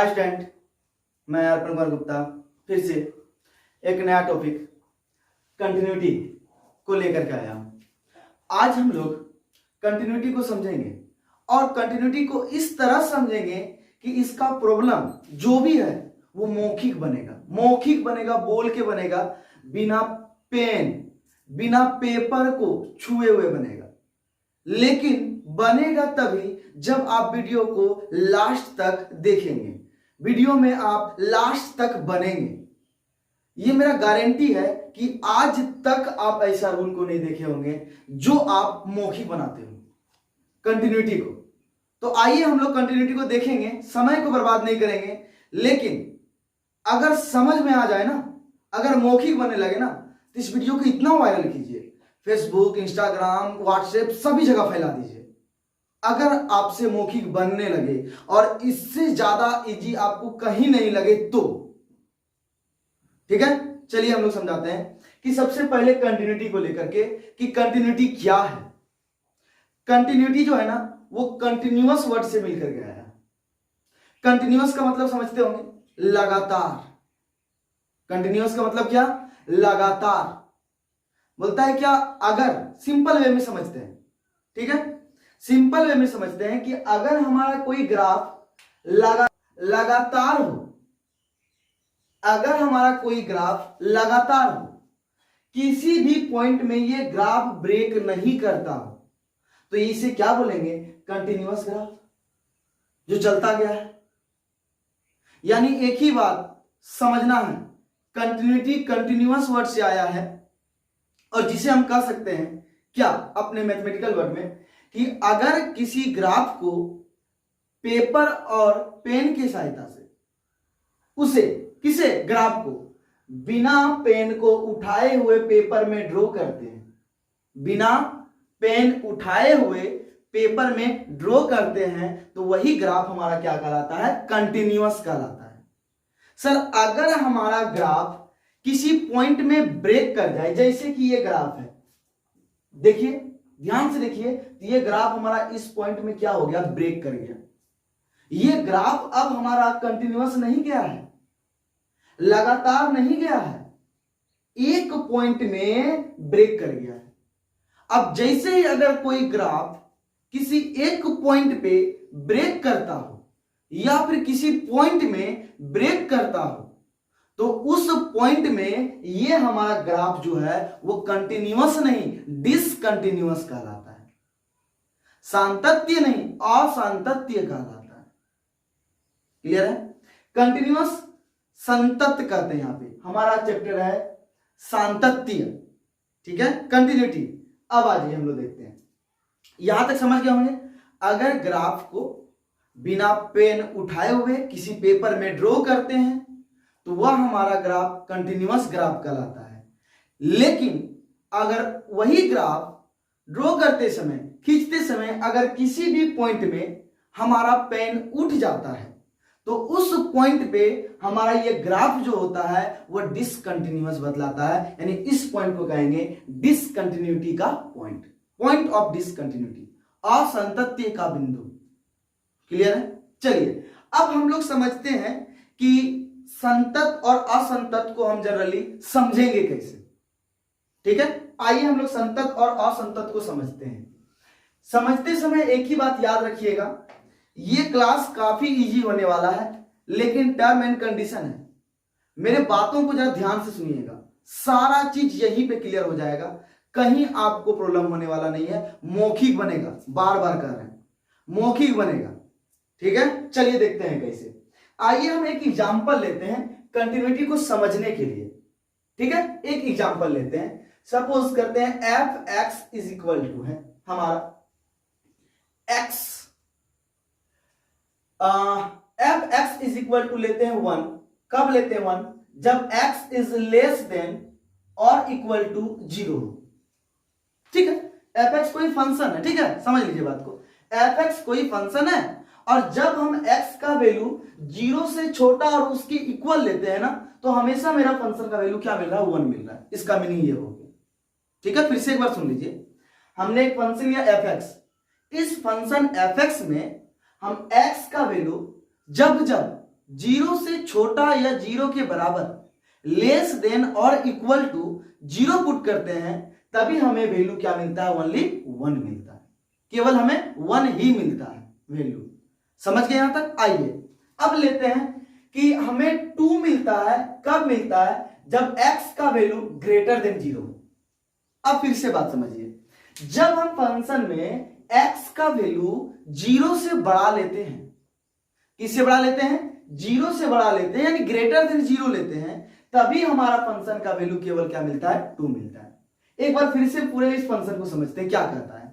Hi student, मैं अर्पण कुमार गुप्ता फिर से एक नया टॉपिक कंटिन्यूटी को लेकर के आया हूं। आज हम लोग कंटिन्यूटी को समझेंगे और कंटिन्यूटी को इस तरह समझेंगे कि इसका प्रॉब्लम जो भी है वो मौखिक बनेगा, बोल के बनेगा, बिना पेन बिना पेपर को छुए हुए बनेगा। लेकिन बनेगा तभी जब आप वीडियो को लास्ट तक देखेंगे, वीडियो में आप लास्ट तक बनेंगे। ये मेरा गारंटी है कि आज तक आप ऐसा रूल को नहीं देखे होंगे जो आप मौखिक बनाते हो कंटिन्यूटी को। तो आइए हम लोग कंटिन्यूटी को देखेंगे, समय को बर्बाद नहीं करेंगे। लेकिन अगर समझ में आ जाए ना, अगर मौखिक बनने लगे ना, तो इस वीडियो को इतना वायरल कीजिए, फेसबुक, इंस्टाग्राम, व्हाट्सएप सभी जगह फैला दीजिए। अगर आपसे मौखिक बनने लगे और इससे ज्यादा इजी आपको कहीं नहीं लगे तो ठीक है। चलिए हम लोग समझाते हैं कि सबसे पहले कंटिन्यूटी को लेकर के कि कंटिन्यूटी क्या है। कंटिन्यूटी जो है ना वो कंटिन्यूअस वर्ड से मिलकर गया है। कंटिन्यूअस का मतलब समझते होंगे, लगातार। कंटिन्यूअस का मतलब क्या? लगातार। बोलता है क्या? अगर सिंपल वे में समझते हैं, ठीक है, सिंपल वे में समझते हैं कि अगर हमारा कोई ग्राफ लगातार हो, अगर हमारा कोई ग्राफ लगातार हो, किसी भी पॉइंट में ये ग्राफ ब्रेक नहीं करता हो, तो इसे क्या बोलेंगे? कंटिन्यूअस ग्राफ, जो चलता गया है। यानी एक ही बात समझना है, कंटिन्यूटी कंटिन्यूअस वर्ड से आया है और जिसे हम कह सकते हैं क्या अपने मैथमेटिकल वर्ड में कि अगर किसी ग्राफ को पेपर और पेन की सहायता से उसे किसे ग्राफ को बिना पेन को उठाए हुए पेपर में ड्रॉ करते हैं, बिना पेन उठाए हुए पेपर में ड्रॉ करते हैं, तो वही ग्राफ हमारा क्या कहलाता है? कंटिन्यूअस कहलाता है। सर अगर हमारा ग्राफ किसी पॉइंट में ब्रेक कर जाए, जैसे कि ये ग्राफ है, देखिए ध्यान से देखिए, ये ग्राफ हमारा इस पॉइंट में क्या हो गया? ब्रेक कर गया। ये ग्राफ अब हमारा कंटिन्यूअस नहीं गया है, लगातार नहीं गया है, एक पॉइंट में ब्रेक कर गया है। अब जैसे ही अगर कोई ग्राफ किसी एक पॉइंट पे ब्रेक करता हो या फिर किसी पॉइंट में ब्रेक करता हो, तो उस पॉइंट में ये हमारा ग्राफ जो है वो कंटिन्यूअस नहीं, डिसकंटिन्यूअस कहलाता है। सातत्य नहीं, असातत्य कहलाता है। क्लियर है? कंटिन्यूअस संतत कहते हैं। यहां पे हमारा चैप्टर है सातत्य, ठीक है, कंटिन्यूटी। अब आ जाइए हम लोग देखते हैं, यहां तक समझ गए होंगे। अगर ग्राफ को बिना पेन उठाए हुए किसी पेपर में ड्रॉ करते हैं तो वह हमारा ग्राफ कंटिन्यूअस ग्राफ कहलाता है। लेकिन अगर वही ग्राफ ड्रॉ करते समय, खींचते समय अगर किसी भी पॉइंट में हमारा पेन उठ जाता है, तो उस पॉइंट पे हमारा ये ग्राफ जो होता है वो डिसकंटिन्यूअस बतलाता है। यानी इस पॉइंट को कहेंगे डिसकंटिन्यूटी का पॉइंट, पॉइंट ऑफ डिसकंटिन्यूटी, असंतत्य का बिंदु। क्लियर है? चलिए अब हम लोग समझते हैं कि संतत और असंतत को हम जनरली समझेंगे कैसे, ठीक है। आइए हम लोग संतत और असंतत को समझते हैं। समझते समय एक ही बात याद रखिएगा, ये क्लास काफी इजी होने वाला है, लेकिन टर्म एंड कंडीशन है। मेरे बातों को जरा ध्यान से सुनिएगा, सारा चीज यहीं पे क्लियर हो जाएगा, कहीं आपको प्रॉब्लम होने वाला नहीं है। मौखिक बनेगा, बार बार कर रहे हैं, मौखिक बनेगा, ठीक है। चलिए देखते हैं कैसे। आइए हम एक एग्जांपल लेते हैं कंटिन्यूटी को समझने के लिए, ठीक है। एक एग्जांपल लेते हैं, सपोज करते हैं F x is equal to है हमारा X, F x is equal to लेते हैं 1। कब लेते हैं 1? जब एक्स इज लेस देन और इक्वल टू 0, ठीक है। एफ एक्स कोई फंक्शन है, ठीक है, समझ लीजिए बात को। एफ एक्स कोई फंक्शन है और जब हम x का वैल्यू 0 से छोटा और उसके इक्वल लेते हैं ना, तो हमेशा मेरा फंक्शन का वैल्यू क्या मिल रहा है? 1 मिल रहा है। इसका मीनिंग ये हो गया, ठीक है। फिर से एक बार सुन लीजिए, हमने एक फंक्शन लिया fx। इस फंक्शन fx में हम x का वैल्यू जब जब जीरो से छोटा या जीरो के बराबर लेस देन और इक्वल टू जीरो पुट करते हैं तभी हमें वैल्यू क्या मिलता है, ओनली 1 मिलता है, केवल हमें 1 ही मिलता है वैल्यू। समझ गए यहां तक? आइए अब लेते हैं कि हमें 2 मिलता है, कब मिलता है, जब x का वैल्यू ग्रेटर देन 0। अब फिर से बात समझिए, जब हम फंक्शन में x का वैल्यू 0 से बढ़ा लेते हैं, किससे बढ़ा लेते हैं, 0 से बढ़ा लेते हैं, यानी ग्रेटर देन 0 लेते हैं, तभी हमारा फंक्शन का वैल्यू केवल क्या मिलता है, 2 मिलता है। एक बार फिर से पूरे इस फंक्शन को समझते हैं, क्या कहता है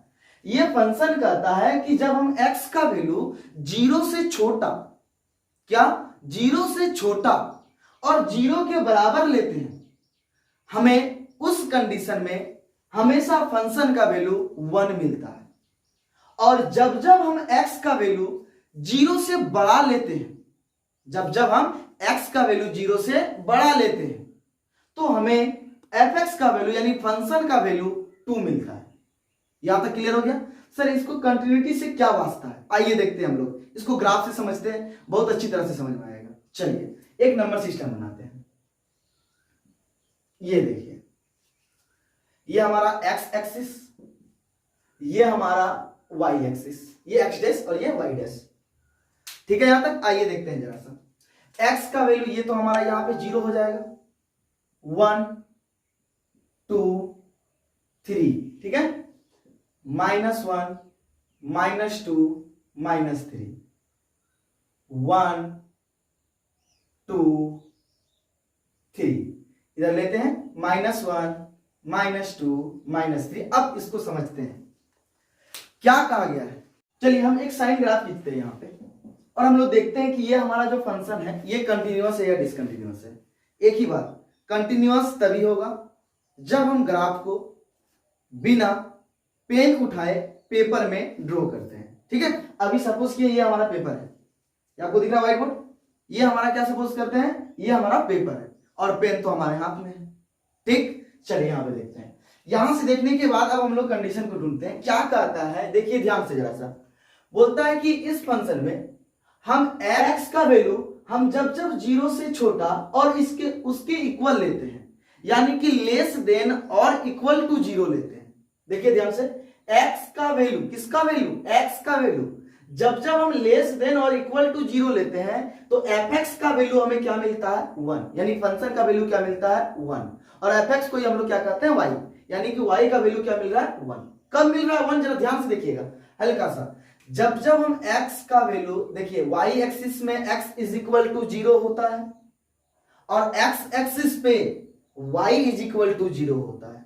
ये फंक्शन। कहता है कि जब हम x का वैल्यू 0 से छोटा, क्या 0 से छोटा और 0 के बराबर लेते हैं, हमें उस कंडीशन में हमेशा फंक्शन का वैल्यू 1 मिलता है। और जब जब हम x का वैल्यू 0 से बढ़ा लेते हैं, जब जब हम x का वैल्यू 0 से बढ़ा लेते हैं, तो हमें fx का वैल्यू यानी फंक्शन का वैल्यू 2 मिलता है। यहां तक क्लियर हो गया? सर इसको कंटिन्यूटी से क्या वास्ता है, आइए देखते हैं हम लोग, इसको ग्राफ से समझते हैं, बहुत अच्छी तरह से समझ में आएगा। चलिए एक नंबर सिस्टम बनाते हैं। ये देखिए, ये हमारा x एक्सिस, ये हमारा y एक्सिस, ये x डैश और ये y डैश। ठीक है यहां तक? आइए देखते हैं जरा सा। x का वैल्यू ये तो हमारा यहां पे 0 हो जाएगा, 1 2 3, ठीक है, -1 -2 -3, 1 2 3, इधर लेते हैं -1 -2 -3। अब इसको समझते हैं क्या कहा गया है। चलिए हम एक साइन ग्राफ खींचते हैं यहां पे, और हम लोग देखते हैं कि ये हमारा जो फंक्शन है ये कंटिन्यूअस है या डिसकंटिन्यूअस है। एक ही बात, कंटिन्यूअस तभी होगा जब हम ग्राफ को बिना पेन उठाए पेपर में ड्रॉ करते हैं। ठीक है, अभी सपोज किए ये हमारा पेपर है, ये आपको दिख रहा है व्हाइट बोर्ड, ये हमारा क्या सपोज करते हैं, ये हमारा पेपर है और पेन तो हमारे हाथ में है। ठीक, चलिए यहां पे देखते हैं। यहां से देखने के बाद अब हम लोग कंडीशन को ढूंढते हैं, क्या कहता है, देखिए ध्यान से जरा सा। बोलता है कि इस फंक्शन में हम x का वैल्यू हम जब जब 0 से छोटा और इसके उसके इक्वल लेते हैं, यानी कि लेस देन और इक्वल टू 0 लेते हैं। देखिए ध्यान से, x का वैल्यू, किसका वैल्यू, x का वैल्यू जब जब हम लेस देन और इक्वल टू 0 लेते हैं तो fx का वैल्यू हमें क्या मिलता है, 1, यानी फंक्शन का वैल्यू क्या मिलता है, 1। और fx को हम लोग क्या कहते हैं, y, यानी कि y का वैल्यू क्या मिल रहा है, 1। कब मिल रहा है 1, जरा ध्यान से देखिएगा हल्का सा। जब जब हम x का वैल्यू, देखिए y एक्सिस में x इज इक्वल टू 0 होता है और x एक्सिस पे y इज इक्वल टू 0 होता है।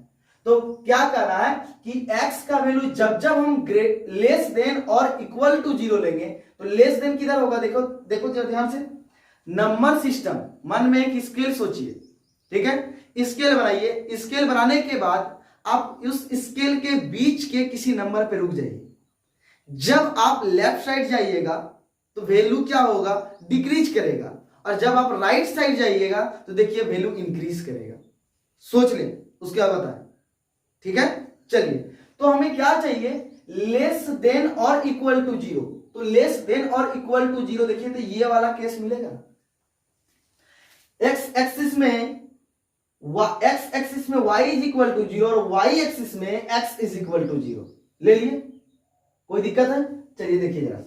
तो क्या कर रहा है कि x का वैल्यू जब जब हम लेस देन और इक्वल टू 0 लेंगे, तो लेस देन किधर होगा, देखो देखो जरा ध्यान से, नंबर सिस्टम, मन में एक स्केल सोचिए, ठीक है, स्केल बनाइए। स्केल बनाने के बाद आप उस स्केल के बीच के किसी नंबर पे रुक जाइए। जब आप लेफ्ट साइड जाइएगा तो वैल्यू क्या होगा, डिक्रीज करेगा, और जब आप राइट साइड जाइएगा तो देखिए वैल्यू इंक्रीज करेगा। सोच लें उसके बाद बताएं, ठीक है। चलिए, तो हमें क्या चाहिए, लेस देन और इक्वल टू 0। तो लेस देन और इक्वल टू 0 देखिए तो ये वाला केस मिलेगा। x एक्सिस में y इज इक्वल टू 0 और y एक्सिस में x इज इक्वल टू 0 ले लिए, कोई दिक्कत है? चलिए देखिए जरा,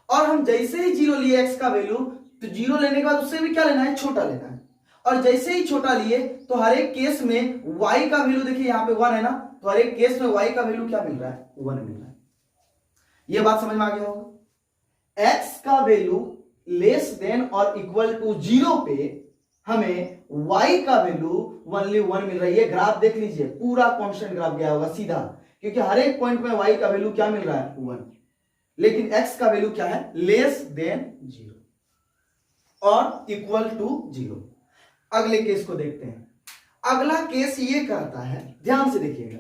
और हम जैसे ही 0 लिए x का वैल्यू, तो 0 लेने के बाद उससे भी क्या लेना है, छोटा लेना है। और जैसे ही छोटा लिए तो हर एक केस में y का वैल्यू, देखिए यहां पे 1 है ना, तो हर एक केस में y का वैल्यू क्या मिल रहा है, 1 मिल रहा है। ये बात समझ में आ गया होगा। x का वैल्यू लेस देन और इक्वल टू 0 पे हमें y का वैल्यू ओनली 1 मिल रही है। ग्राफ देख लीजिए, पूरा कांस्टेंट ग्राफ गया होगा सीधा, क्योंकि हर एक पॉइंट में y का वैल्यू क्या मिल रहा है, 1। लेकिन x का वैल्यू क्या है, लेस देन 0 और इक्वल टू 0। अगले केस को देखते हैं। अगला केस ये कहता है, ध्यान से देखिएगा,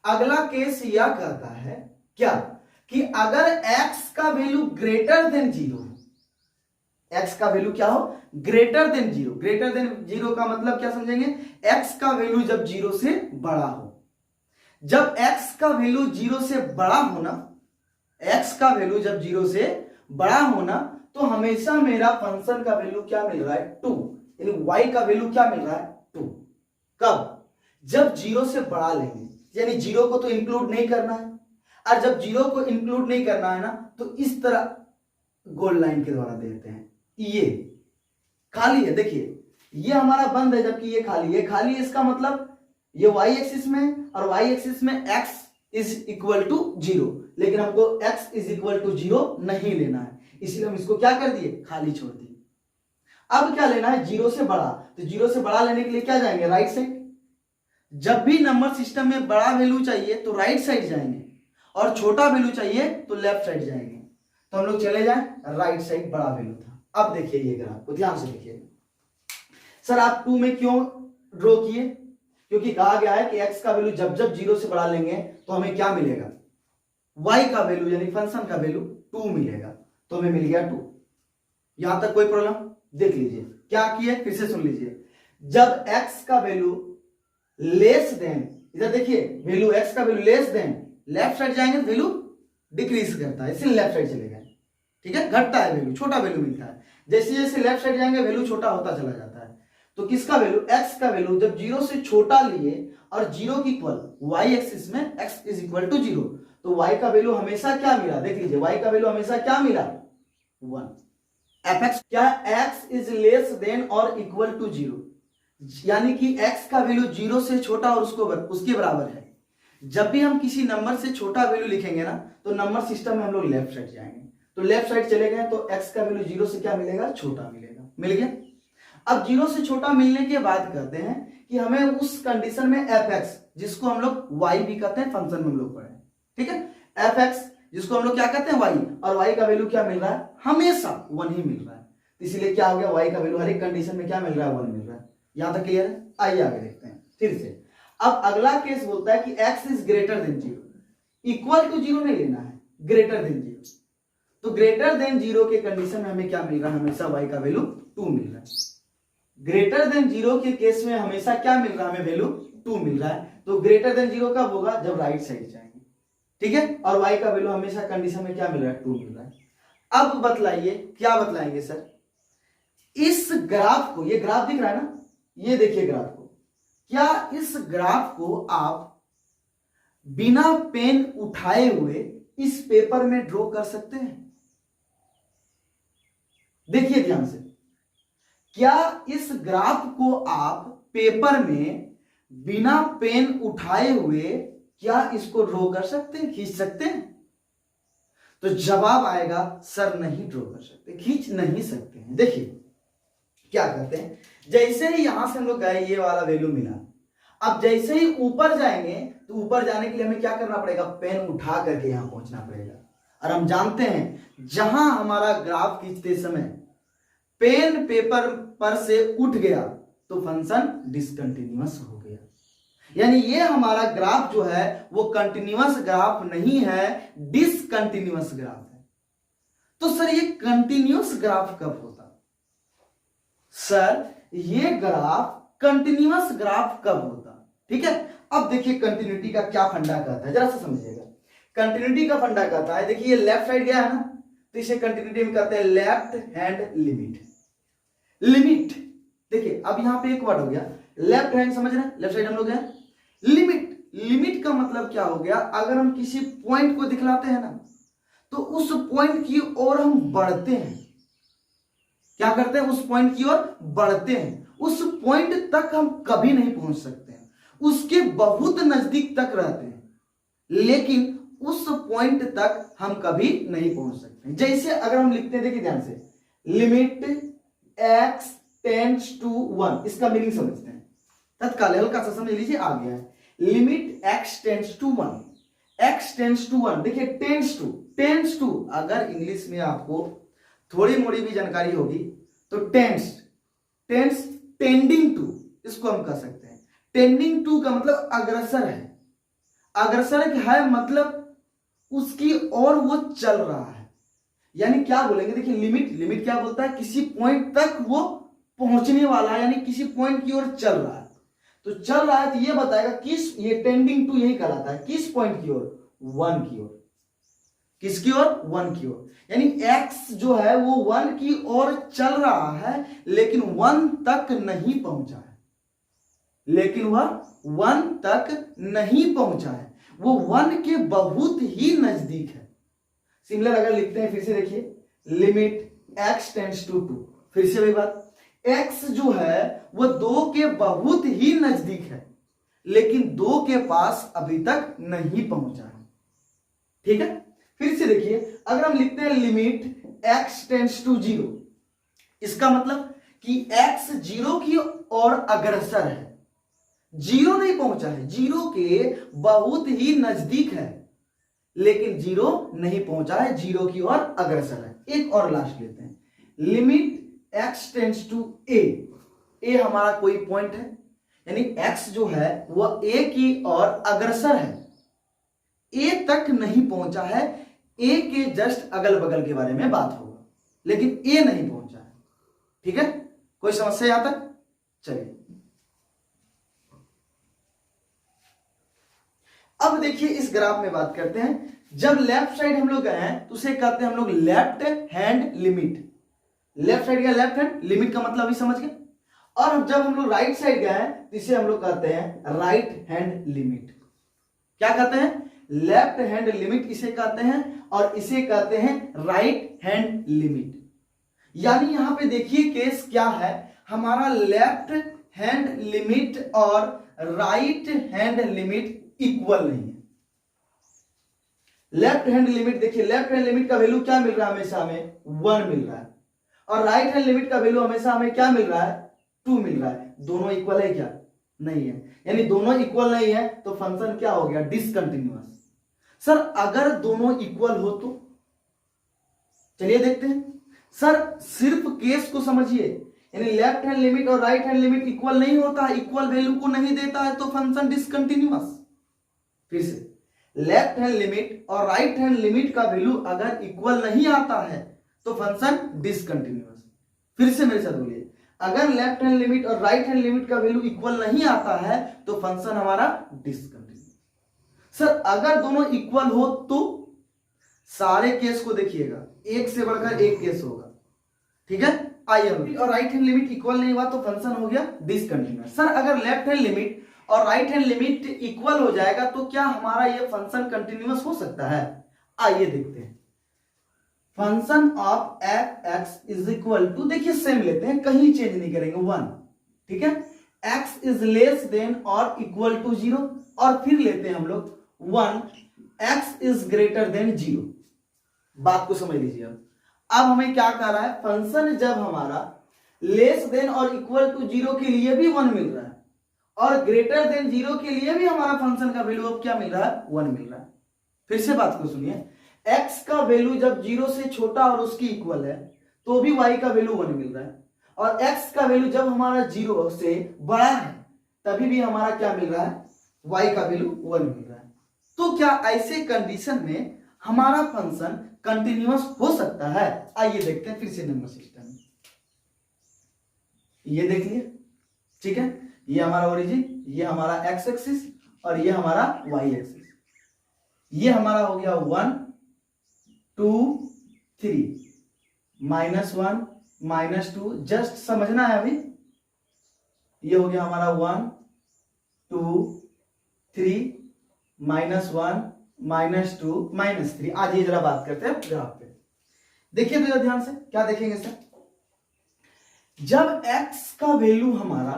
अगला केस यह कहता है क्या, कि अगर x का वैल्यू ग्रेटर देन 0 है, x का वैल्यू क्या हो, ग्रेटर देन 0। ग्रेटर देन 0 का मतलब क्या समझेंगे, x का वैल्यू जब 0 से बड़ा हो। जब x का वैल्यू 0 से बड़ा होना, x का वैल्यू जब 0 से बड़ा होना, तो हमेशा मेरा फंक्शन का वैल्यू क्या मिल रहा है 2, यानी y का वैल्यू क्या मिल रहा है 2। कब? जब 0 से बड़ा लेंगे, यानी 0 को तो इंक्लूड नहीं करना है, और जब 0 को इंक्लूड नहीं करना है ना तो इस तरह गोल लाइन के द्वारा देते हैं। ये खाली है, देखिए ये हमारा बंद है जबकि ये खाली है। खाली है इसका मतलब ये y एक्सिस में और y एक्सिस में x इज इक्वल टू 0, लेकिन हमको x इज इक्वल टू 0 नहीं लेना है, इसलिए हम इसको क्या कर दिए, खाली छोड़ दिए। अब क्या लेना है, 0 से बड़ा, तो 0 से बड़ा लेने के लिए क्या जाएंगे, राइट साइड। जब भी नंबर सिस्टम में बड़ा वैल्यू चाहिए तो राइट साइड जाएंगे, और छोटा वैल्यू चाहिए तो लेफ्ट साइड जाएंगे। तो हम लोग चले जाएं, राइट साइड बड़ा वैल्यू था। अब देखिए ये ग्राफ को ध्यान से देखिए। सर आप 2 में क्यों ड्रॉ किए, क्योंकि कहा गया है कि x का वैल्यू जब जब 0 से बड़ा लेंगे तो हमें क्या मिलेगा, y का वैल्यू यानी फंक्शन का वैल्यू 2 मिलेगा। तो हमें मिल गया 2। यहां तक कोई प्रॉब्लम? देख लीजिए क्या किए, फिर से सुन लीजिए। जब x का वैल्यू लेस देन, इधर देखिए वैल्यू x का value less than, left side जाएंगे तो वैल्यू डिक्रीज करता है, इसलिए लेफ्ट साइड चले गए। ठीक है, घटता है वैल्यू, छोटा वैल्यू मिलता है। जैसे जैसे लेफ्ट साइड जाएंगे वैल्यू छोटा होता चला जाता है। तो किसका वैल्यू, x का वैल्यू जब 0 से छोटा लिए और 0 की इक्वल y एक्सिस में x इज इक्वल टू 0, तो y का वैल्यू हमेशा क्या मिला, देख लीजिए y का वैल्यू हमेशा क्या मिला 1। fx क्या, x इज लेस देन और इक्वल टू 0, यानी कि x का वैल्यू 0 से छोटा और उसके बराबर है। जब भी हम किसी नंबर से छोटा वैल्यू लिखेंगे ना तो नंबर सिस्टम में हम लोग लेफ्ट साइड जाएंगे। तो लेफ्ट साइड चले गए तो x का वैल्यू 0 से क्या मिलेगा, छोटा मिलेगा। मिल गया। अब 0 से छोटा मिलने के बाद कहते हैं कि हमें उस कंडीशन में fx, जिसको हम लोग y भी कहते हैं, फंक्शन में हम लोग पढ़े, ठीक है, fx जिसको हम लोग क्या कहते हैं y, और y का वैल्यू क्या मिल रहा है, हमेशा 1 ही मिल रहा है। इसीलिए क्या हो गया, y का वैल्यू हर एक कंडीशन में क्या मिल रहा है, 1 मिल रहा है। यहां तक क्लियर है? आइए आगे देखते हैं फिर से। अब अगला केस बोलता है कि x is greater than 0, equal to 0 नहीं लेना है, ग्रेटर देन 0। तो ग्रेटर देन 0 के कंडीशन में हमें क्या मिल रहा है, हमेशा y का वैल्यू 2 मिल रहा है। ग्रेटर देन 0 के केस में हमेशा क्या मिल रहा है, हमें वैल्यू 2 मिल रहा है। तो ग्रेटर देन 0 कब होगा, जब राइट साइड जाएंगे, ठीक है। और y का वैल्यू हमेशा कंडीशन में क्या मिल रहा है, 2 मिल रहा है। अब बतलाइए, क्या बतलाएंगे सर, इस ग्राफ को, ये ग्राफ दिख रहा है ना, ये देखिए ग्राफ को, क्या इस ग्राफ को आप बिना पेन उठाए हुए इस पेपर में ड्रॉ कर सकते हैं? देखिए ध्यान से, क्या इस ग्राफ को आप पेपर में बिना पेन उठाए हुए क्या इसको ड्रॉ कर सकते हैं, खींच सकते हैं? तो जवाब आएगा सर नहीं ड्रॉ कर सकते, खींच नहीं सकते हैं। देखिए क्या करते हैं, जैसे ही यहां से हम लोग गए, ये वाला वैल्यू मिला, अब जैसे ही ऊपर जाएंगे तो ऊपर जाने के लिए हमें क्या करना पड़ेगा, पेन उठा करके यहां पहुंचना पड़ेगा। और हम जानते हैं जहां हमारा ग्राफ खींचते समय पेन पेपर पर से उठ गया तो फंक्शन डिसकंटिन्यूअस हो गया, यानी ये हमारा ग्राफ जो है वो कंटिन्यूअस ग्राफ नहीं है, डिसकंटिन्यूअस ग्राफ है। तो सर ये कंटिन्यूअस ग्राफ कब होता, सर ये ग्राफ कंटिन्यूअस ग्राफ कब होता, ठीक है। अब देखिए कंटिन्यूटी का क्या फंडा कहता है, जरा सा समझिएगा। कंटिन्यूटी का फंडा कहता है, देखिए ये लेफ्ट साइड गया है ना, तो इसे कंटिन्यूटी में कहते हैं लेफ्ट हैंड लिमिट। लिमिट देखिए, अब यहां पे एक वर्ड हो गया लेफ्ट हैंड, समझ रहे हैं, लेफ्ट साइड हम लोग गए। लिमिट, लिमिट का मतलब क्या हो गया, अगर हम किसी पॉइंट को दिखलाते हैं ना तो उस पॉइंट की ओर हम बढ़ते हैं, क्या करते हैं, उस पॉइंट की ओर बढ़ते हैं। उस पॉइंट तक हम कभी नहीं पहुंच सकते हैं, उसके बहुत नजदीक तक रहते हैं, लेकिन उस पॉइंट तक हम कभी नहीं पहुंच सकते। जैसे अगर हम लिखते हैं, देखिए ध्यान से, लिमिट x टेंड्स टू 1, इसका मीनिंग समझते हैं तत्काल, हल्का सा समझ लीजिए, आ गया है। Limit x tends to 1, x tends to 1, देखिए टेंड्स टू, अगर इंग्लिश में आपको थोड़ी मोड़ी भी जानकारी होगी तो टेंड्स टेंडिंग टू, इसको हम कह सकते हैं। टेंडिंग टू का मतलब अग्रसर है, अग्रसर है मतलब उसकी ओर वो चल रहा है, यानी क्या बोलेंगे, देखिए लिमिट क्या बोलता है, किसी पॉइंट तक वो पहुंचने वाला है, यानी किसी पॉइंट की ओर चल रहा है। तो चल रहा है तो ये बताएगा किस, ये टेंडिंग टू यही कहलाता है, किस पॉइंट की ओर, 1 की ओर। किसकी ओर? 1 की ओर। यानी x जो है वो 1 की ओर चल रहा है लेकिन 1 तक नहीं पहुंचा है, लेकिन वह 1 तक नहीं पहुंचा है, वो 1 के बहुत ही नजदीक है। सिमिलर अगर लिखते हैं फिर से देखिए, लिमिट x टेंड्स टू 2, फिर से वही बात, x जो है वो 2 के बहुत ही नजदीक है लेकिन 2 के पास अभी तक नहीं पहुंचा है। ठीक है, फिर से देखिए, अगर हम लिखते हैं लिमिट x टेंड्स टू 0, इसका मतलब कि x 0 की ओर अग्रसर है, 0 नहीं पहुंचा है, 0 के बहुत ही नजदीक है लेकिन 0 नहीं पहुंचा है, 0 की ओर अग्रसर है। एक और लास्ट लेते हैं, limit x tends to a, a हमारा कोई पॉइंट है, यानी x जो है वह a की ओर अग्रसर है, a तक नहीं पहुंचा है, a के जस्ट अगल बगल के बारे में बात होगा लेकिन a नहीं पहुंचा है। ठीक है, कोई समस्या यहां तक? चलिए अब देखिए इस ग्राफ में बात करते हैं। जब लेफ्ट साइड हम लोग गए हैं तो उसे कहते हैं हम लोग left hand limit. Left side का लेफ्ट हैंड लिमिट का मतलब अभी समझ गए। और जब हम लोग राइट साइड गए हैं तो इसे हम लोग कहते हैं राइट हैंड लिमिट। क्या कहते हैं? लेफ्ट हैंड लिमिट इसे कहते हैं और इसे कहते हैं राइट हैंड लिमिट। यानी यहां पे देखिए केस क्या है, हमारा लेफ्ट हैंड लिमिट और राइट हैंड लिमिट इक्वल नहीं है। लेफ्ट हैंड लिमिट देखिए, लेफ्ट हैंड लिमिट का वैल्यू क्या मिल रहा है? हमेशा हमें 1 मिल रहा है और राइट हैंड लिमिट का वैल्यू हमेशा हमें क्या मिल रहा है? 2 मिल रहा है। दोनों इक्वल है क्या? नहीं है। यानी दोनों इक्वल नहीं है तो फंक्शन क्या हो गया? डिसकंटिन्यूअस। सर अगर दोनों इक्वल हो तो चलिए देखते हैं। सर सिर्फ केस को समझिए, यानी लेफ्ट हैंड लिमिट और राइट हैंड लिमिट इक्वल नहीं होता, इक्वल वैल्यू को नहीं देता है तो फंक्शन डिसकंटिन्यूअस। फिर से, लेफ्ट हैंड लिमिट और राइट हैंड लिमिट का वैल्यू अगर इक्वल नहीं आता है तो फंक्शन डिसकंटिन्यूअस। फिर से मेरे साथ बोलिए, अगर लेफ्ट हैंड लिमिट और राइट हैंड लिमिट का वैल्यू इक्वल नहीं आता है तो फंक्शन हमारा डिसकंटिन्यूअस। सर अगर दोनों इक्वल हो तो सारे केस को देखिएगा, एक से बढ़कर एक केस होगा। ठीक है, आइए, और राइट हैंड लिमिट इक्वल नहीं हुआ तो फंक्शन हो गया डिसकंटिन्यूअस। सर अगर लेफ्ट हैंड लिमिट और राइट हैंड लिमिट इक्वल हो जाएगा तो क्या हमारा ये फंक्शन कंटिन्यूअस हो सकता है? आइए देखते हैं। Function of F x is equal to, देखिए सेम लेते हैं, कहीं चेंज नहीं करेंगे, 1। ठीक है, एक्स इज लेस देन और इक्वल टू 0 और फिर लेते हैं हम लोग 1, एक्स इज ग्रेटर देन 0। बात को समझ लीजिए। अब हमें क्या कह रहा है? फंक्शन जब हमारा लेस देन और इक्वल टू 0 के लिए भी 1 मिल रहा है और ग्रेटर देन 0 के लिए भी हमारा फंक्शन का वैल्यू अब क्या मिल रहा है? 1 मिल रहा है। फिर से बात को सुनिए, x का वैल्यू जब 0 से छोटा और उसकी इक्वल है तो भी y का वैल्यू 1 मिल रहा है और x का वैल्यू जब हमारा 0 से बड़ा है तभी भी हमारा क्या मिल रहा है? y का वैल्यू 1 मिल रहा है। तो क्या ऐसे कंडीशन में हमारा फंक्शन कंटिन्यूअस हो सकता है? आइए देखते हैं फिर से नंबर सिस्टम। ये देख लिए, ठीक है, ये हमारा ओरिजिन, ये हमारा x एक्सिस और ये हमारा y एक्सिस। ये हमारा हो गया 1 2 3 -1 -2, जस्ट समझना है अभी। ये हो गया हमारा 1 2 3 -1 -2 -3। आज ये जरा बात करते हैं ग्राफ पे। देखिए तो ध्यान से, क्या देखेंगे सर? जब x का वैल्यू हमारा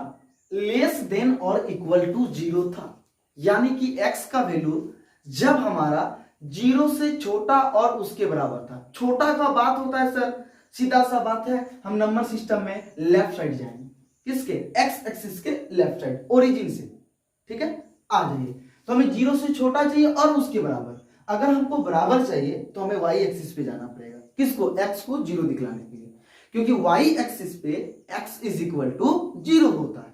लेस देन और इक्वल टू 0 था, यानी कि x का वैल्यू जब हमारा 0 से छोटा और उसके बराबर था। छोटा का बात होता है सर, सीधा सा बात है, हम नंबर सिस्टम में लेफ्ट साइड जाएंगे। किसके? x एक्सिस के लेफ्ट साइड, ओरिजिन से। ठीक है, आ जाइए। तो हमें 0 से छोटा चाहिए और उसके बराबर। अगर हमको बराबर चाहिए तो हमें y एक्सिस पे जाना पड़ेगा। किसको? x को 0 दिखलाने के लिए, क्योंकि y एक्सिस पे x इज इक्वल टू 0 होता है।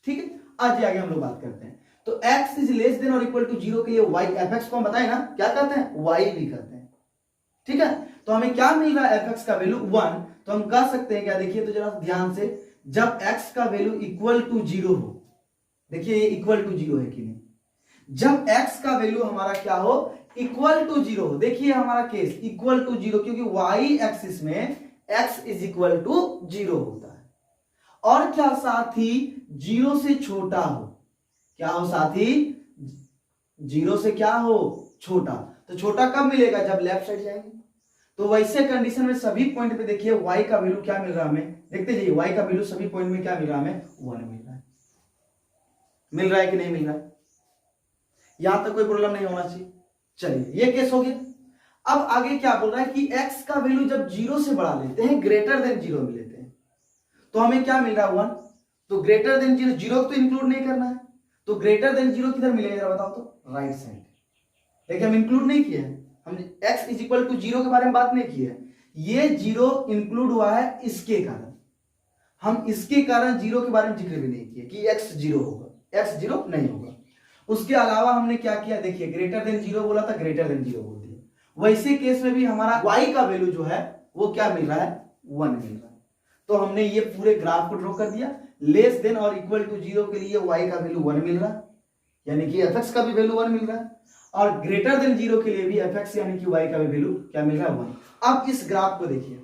ठीक है, आज आगे हम लोग बात करते हैं। तो x इज लेस देन और इक्वल टू 0 के लिए y fx को हम बताए ना, क्या कहते हैं? y भी कहते हैं। ठीक है, तो हमें क्या मिल रहा है? fx का वैल्यू 1। तो हम कह सकते हैं क्या? देखिए तो जरा ध्यान से, जब x का वैल्यू इक्वल टू 0 हो, देखिए ये इक्वल टू 0 है कि नहीं, जब x का वैल्यू हमारा क्या हो? इक्वल टू जीरो, देखिए हमारा केस इक्वल टू जीरो, क्योंकि वाई एक्सिस में x is equal to zero होता है। और क्या साथ ही जीरो से छोटा हो, क्या हो साथी, जीरो से क्या हो, छोटा। तो छोटा कब मिलेगा, जब लेफ्ट साइड जाएंगे। तो वैसे कंडीशन में सभी पॉइंट पे देखिए y का वैल्यू क्या मिल रहा है हमें, देखते जाइए y का वैल्यू सभी पॉइंट में क्या मिल रहा है हमें, 1 मिल रहा है। मिल रहा है कि नहीं मिल रहा है, यहां तक कोई प्रॉब्लम नहीं होना चाहिए। चलिए ये केस हो गया। अब आगे क्या बोल रहा है कि x का वैल्यू जब जीरो से बढ़ा लेते हैं, ग्रेटर देन जीरो में लेते हैं, तो हमें क्या मिल रहा है 1। तो ग्रेटर देन जीरो, जीरो तो इंक्लूड नहीं करना है, तो ग्रेटर देन जीरो किधर मिलेगा बताओ तो, राइट साइड। देखिए हम इंक्लूड नहीं किए हैं, हम x is equal to zero के बारे में बात नहीं की है, ये जीरो इंक्लूड हुआ है इसके कारण, हम इसके कारण जीरो के बारे में जिक्र भी नहीं किया कि x जीरो होगा, x जीरो नहीं होगा। उसके अलावा हमने क्या किया, देखिए ग्रेटर देन जीरो बोला था, ग्रेटर देन जीरो बोल दिया। वैसे केस में भी हमारा y का वैल्यू जो है वो क्या मिल रहा है, 1 मिल रहा है। तो हमने ये पूरे ग्राफ को ड्रॉ कर दिया, लेस देन और इक्वल टू जीरो के लिए y का वैल्यू 1 मिल रहा है, यानी कि fx का भी वैल्यू 1 मिल रहा है, और ग्रेटर देन जीरो के लिए भी fx यानी कि y का भी वैल्यू क्या मिल रहा है, 1। अब इस ग्राफ को देखिए,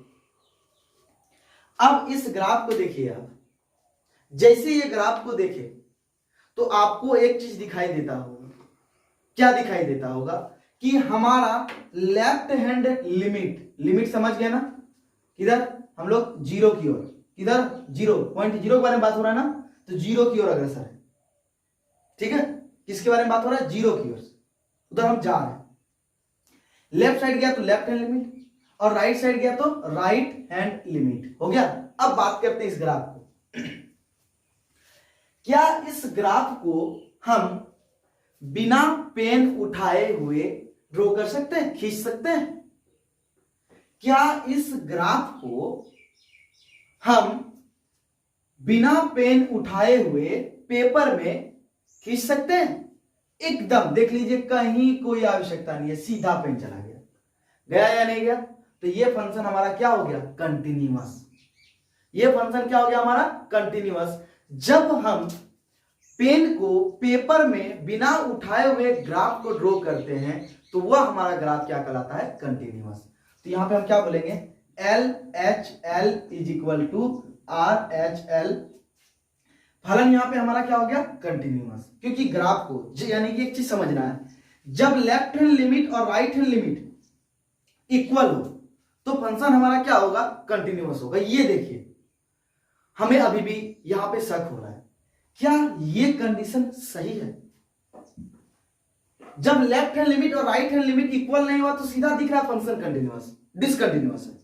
अब इस ग्राफ को देखिए आप, जैसे ये ग्राफ को देखे तो आपको एक चीज दिखाई देता होगा, क्या दिखाई देता होगा कि हमारा लेफ्ट हैंड लिमिट, लिमिट समझ गया ना, किधर हम लोग जीरो की ओर, किधर जीरो, पॉइंट जीरो के बारे में बात हो रहा है ना, तो जीरो की ओर अग्रसर है, ठीक है। किसके बारे में बात हो रहा है, जीरो की ओर, उधर हम जा रहे हैं। लेफ्ट साइड गया तो लेफ्ट हैंड लिमिट, और राइट साइड गया तो राइट हैंड लिमिट, हो गया। अब बात करते हैं इस ग्राफ को। क्या इस ग्राफ को हम बिना पेन उठाए हुए ड्रॉ कर सकते हैं, खींच सकते हैं? क्या इस ग्राफ को हम बिना पेन उठाए हुए पेपर में खींच सकते हैं? एकदम देख लीजिए, कहीं कोई आवश्यकता नहीं है, सीधा पेन चला गया, गया या नहीं गया। तो ये फंक्शन हमारा क्या हो गया, कंटिन्यूअस। ये फंक्शन क्या हो गया हमारा, कंटिन्यूअस। जब हम पेन को पेपर में बिना उठाए हुए ग्राफ को ड्रॉ करते हैं तो वह हमारा ग्राफ क्या कहलाता है, कंटिन्यूअस। तो यहां पे हम क्या बोलेंगे, L H L is equal to R H L, फलन यहां पे हमारा क्या हो गया, कंटिन्यूअस। क्योंकि ग्राफ को यानी कि एक चीज समझना है, जब लेफ्ट हैंड लिमिट और राइट हैंड लिमिट इक्वल हो तो फंक्शन हमारा क्या होगा, कंटिन्यूअस होगा। ये देखिए हमें अभी भी यहां पे शक हो रहा है, क्या ये कंडीशन सही है? जब लेफ्ट हैंड लिमिट और राइट हैंड लिमिट इक्वल नहीं हुआ तो सीधा दिख रहा फंक्शन कंटिन्यूअस, डिसकंटिन्यूअस है।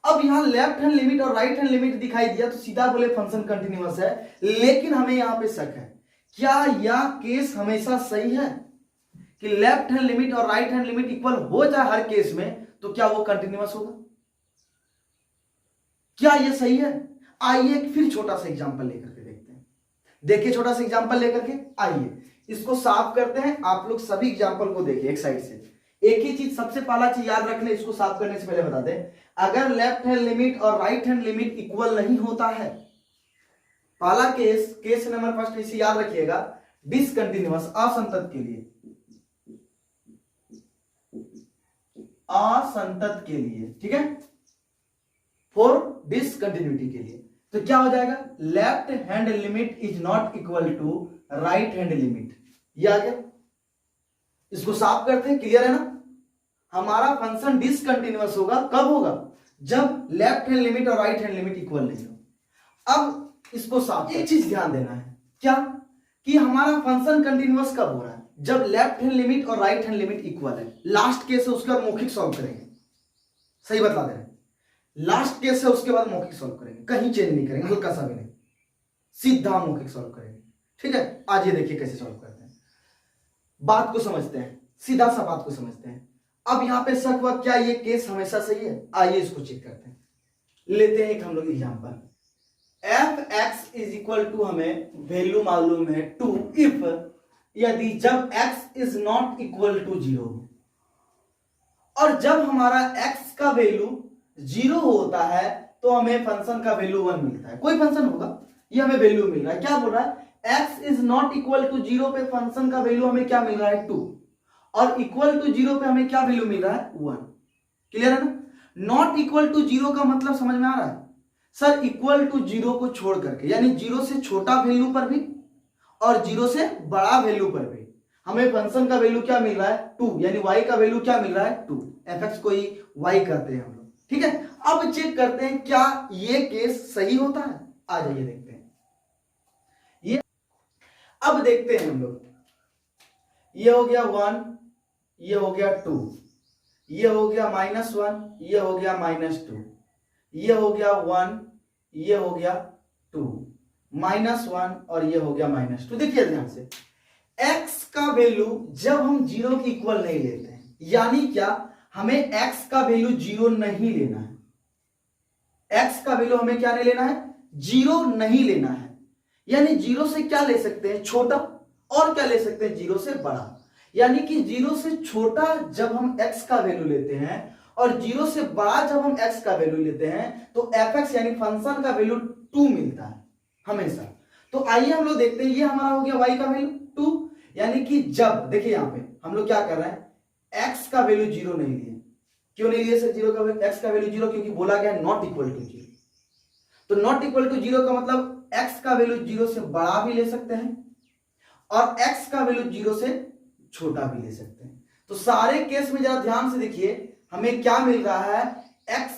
अब यहां लेफ्ट हैंड लिमिट और राइट हैंड लिमिट दिखाई दिया तो सीधा बोले फंक्शन कंटिन्यूअस है, लेकिन हमें यहां पे शक है, क्या यह केस हमेशा सही है कि लेफ्ट हैंड लिमिट और राइट हैंड लिमिट इक्वल हो जाए हर केस में तो क्या वो कंटिन्यूअस होगा? क्या यह सही है? आइए फिर छोटा सा एग्जांपल लेकर के देखते हैं। देखिए छोटा सा एग्जांपल लेकर के, आइए इसको साफ करते हैं। आप लोग सभी एग्जांपल को देखिए एक साइड से। एक ही चीज सबसे पहला चीज याद रखना, इसको साफ करने से पहले बता दें, अगर लेफ्ट हैंड लिमिट और राइट हैंड लिमिट इक्वल नहीं होता है, पहला केस नंबर फर्स्ट इसे याद रखिएगा, डिसकंटिन्यूअस, असंतत के लिए, असंतत के लिए, ठीक है, फॉर डिसकंटिन्यूटी के लिए। तो क्या हो जाएगा, left hand limit is not equal to right hand limit, ये आ गया। इसको साफ करते हैं, क्लियर है ना। हमारा फंक्शन डिसकंटिन्यूअस होगा, कब होगा, जब लेफ्ट हैंड लिमिट और राइट हैंड लिमिट इक्वल नहीं हो। अब इसको साफ, एक चीज ध्यान देना है, क्या कि हमारा फंक्शन कंटिन्यूअस कब हो रहा है, जब लेफ्ट हैंड लिमिट और राइट हैंड लिमिट इक्वल है। लास्ट केस है उसके बाद मौखिक सॉल्व करेंगे, सही बता दे रहे हैं, लास्ट केस है उसके बाद मौखिक सॉल्व करेंगे, कहीं चेंज नहीं करेंगे, हल्का सा भी नहीं, सीधा मौखिक सॉल्व करेंगे, ठीक है। आज ये देखिए कैसे सॉल्व करते हैं, बात को समझते हैं, सीधा सा बात को समझते हैं। अब यहां पे शक हुआ, क्या ये केस हमेशा सही है? आइए इसको चेक करते हैं। लेते हैं एक हम लोग example, f x is equal to, हमें वैल्यू मालूम है 2 इफ, यदि जब x is not equal to 0, और जब हमारा x का वैल्यू 0 होता है तो हमें फंक्शन का वैल्यू 1 मिलता है। कोई फंक्शन होगा, ये हमें वैल्यू मिल रहा है, क्या बोल रहा है, x is not equal to 0 पे फंक्शन का वैल्यू हमें क्या मिल रहा है, 2, और इक्वल टू 0 पे हमें क्या वैल्यू मिल रहा है 1। क्लियर है ना? नॉट इक्वल टू 0 का मतलब समझ में आ रहा है सर? इक्वल टू 0 को छोड़ करके, यानी 0 से छोटा वैल्यू पर भी और 0 से बड़ा वैल्यू पर भी हमें फंक्शन का वैल्यू क्या मिल रहा है 2, यानी y का वैल्यू क्या मिल रहा है 2। fx को ही y करते हैं हम लोग, ठीक है। अब चेक करते हैं क्या ये केस सही होता है। आ जाइए देखते हैं ये। अब देखते हैं हम लोग, ये हो गया 1, ये हो गया 2, ये हो गया -1, ये हो गया -2, ये हो गया 1, ये हो गया 2, -1 और ये हो गया -2। देखिए ध्यान से, x का वैल्यू जब हम 0 के इक्वल नहीं लेते हैं, यानी क्या, हमें x का वैल्यू 0 नहीं लेना है। x का वैल्यू हमें क्या नहीं लेना है 0 नहीं लेना है, यानी 0 से क्या ले सकते हैं छोटा, और क्या ले सकते हैं 0 से बड़ा। यानी कि 0 से छोटा जब हम x का वैल्यू लेते हैं और 0 से बड़ा जब हम x का वैल्यू लेते हैं तो fx यानी फंक्शन का वैल्यू 2 मिलता है हमेशा। तो आइए हम लोग देखते हैं, ये हमारा हो गया y का वैल्यू 2, यानी कि जब देखिए यहां पे हम लोग क्या कर रहे हैं, x का वैल्यू 0 नहीं लिए। क्यों नहीं लिए सर 0 का वैल्यू, x का वैल्यू 0? क्योंकि बोला गया नॉट इक्वल टू 0। तो नॉट इक्वल टू 0 का मतलब x का वैल्यू 0 से बड़ा भी ले सकते हैं और x का वैल्यू 0 से छोटा भी ले सकते हैं। तो सारे केस में जरा ध्यान से देखिए, हमें क्या मिल रहा है, x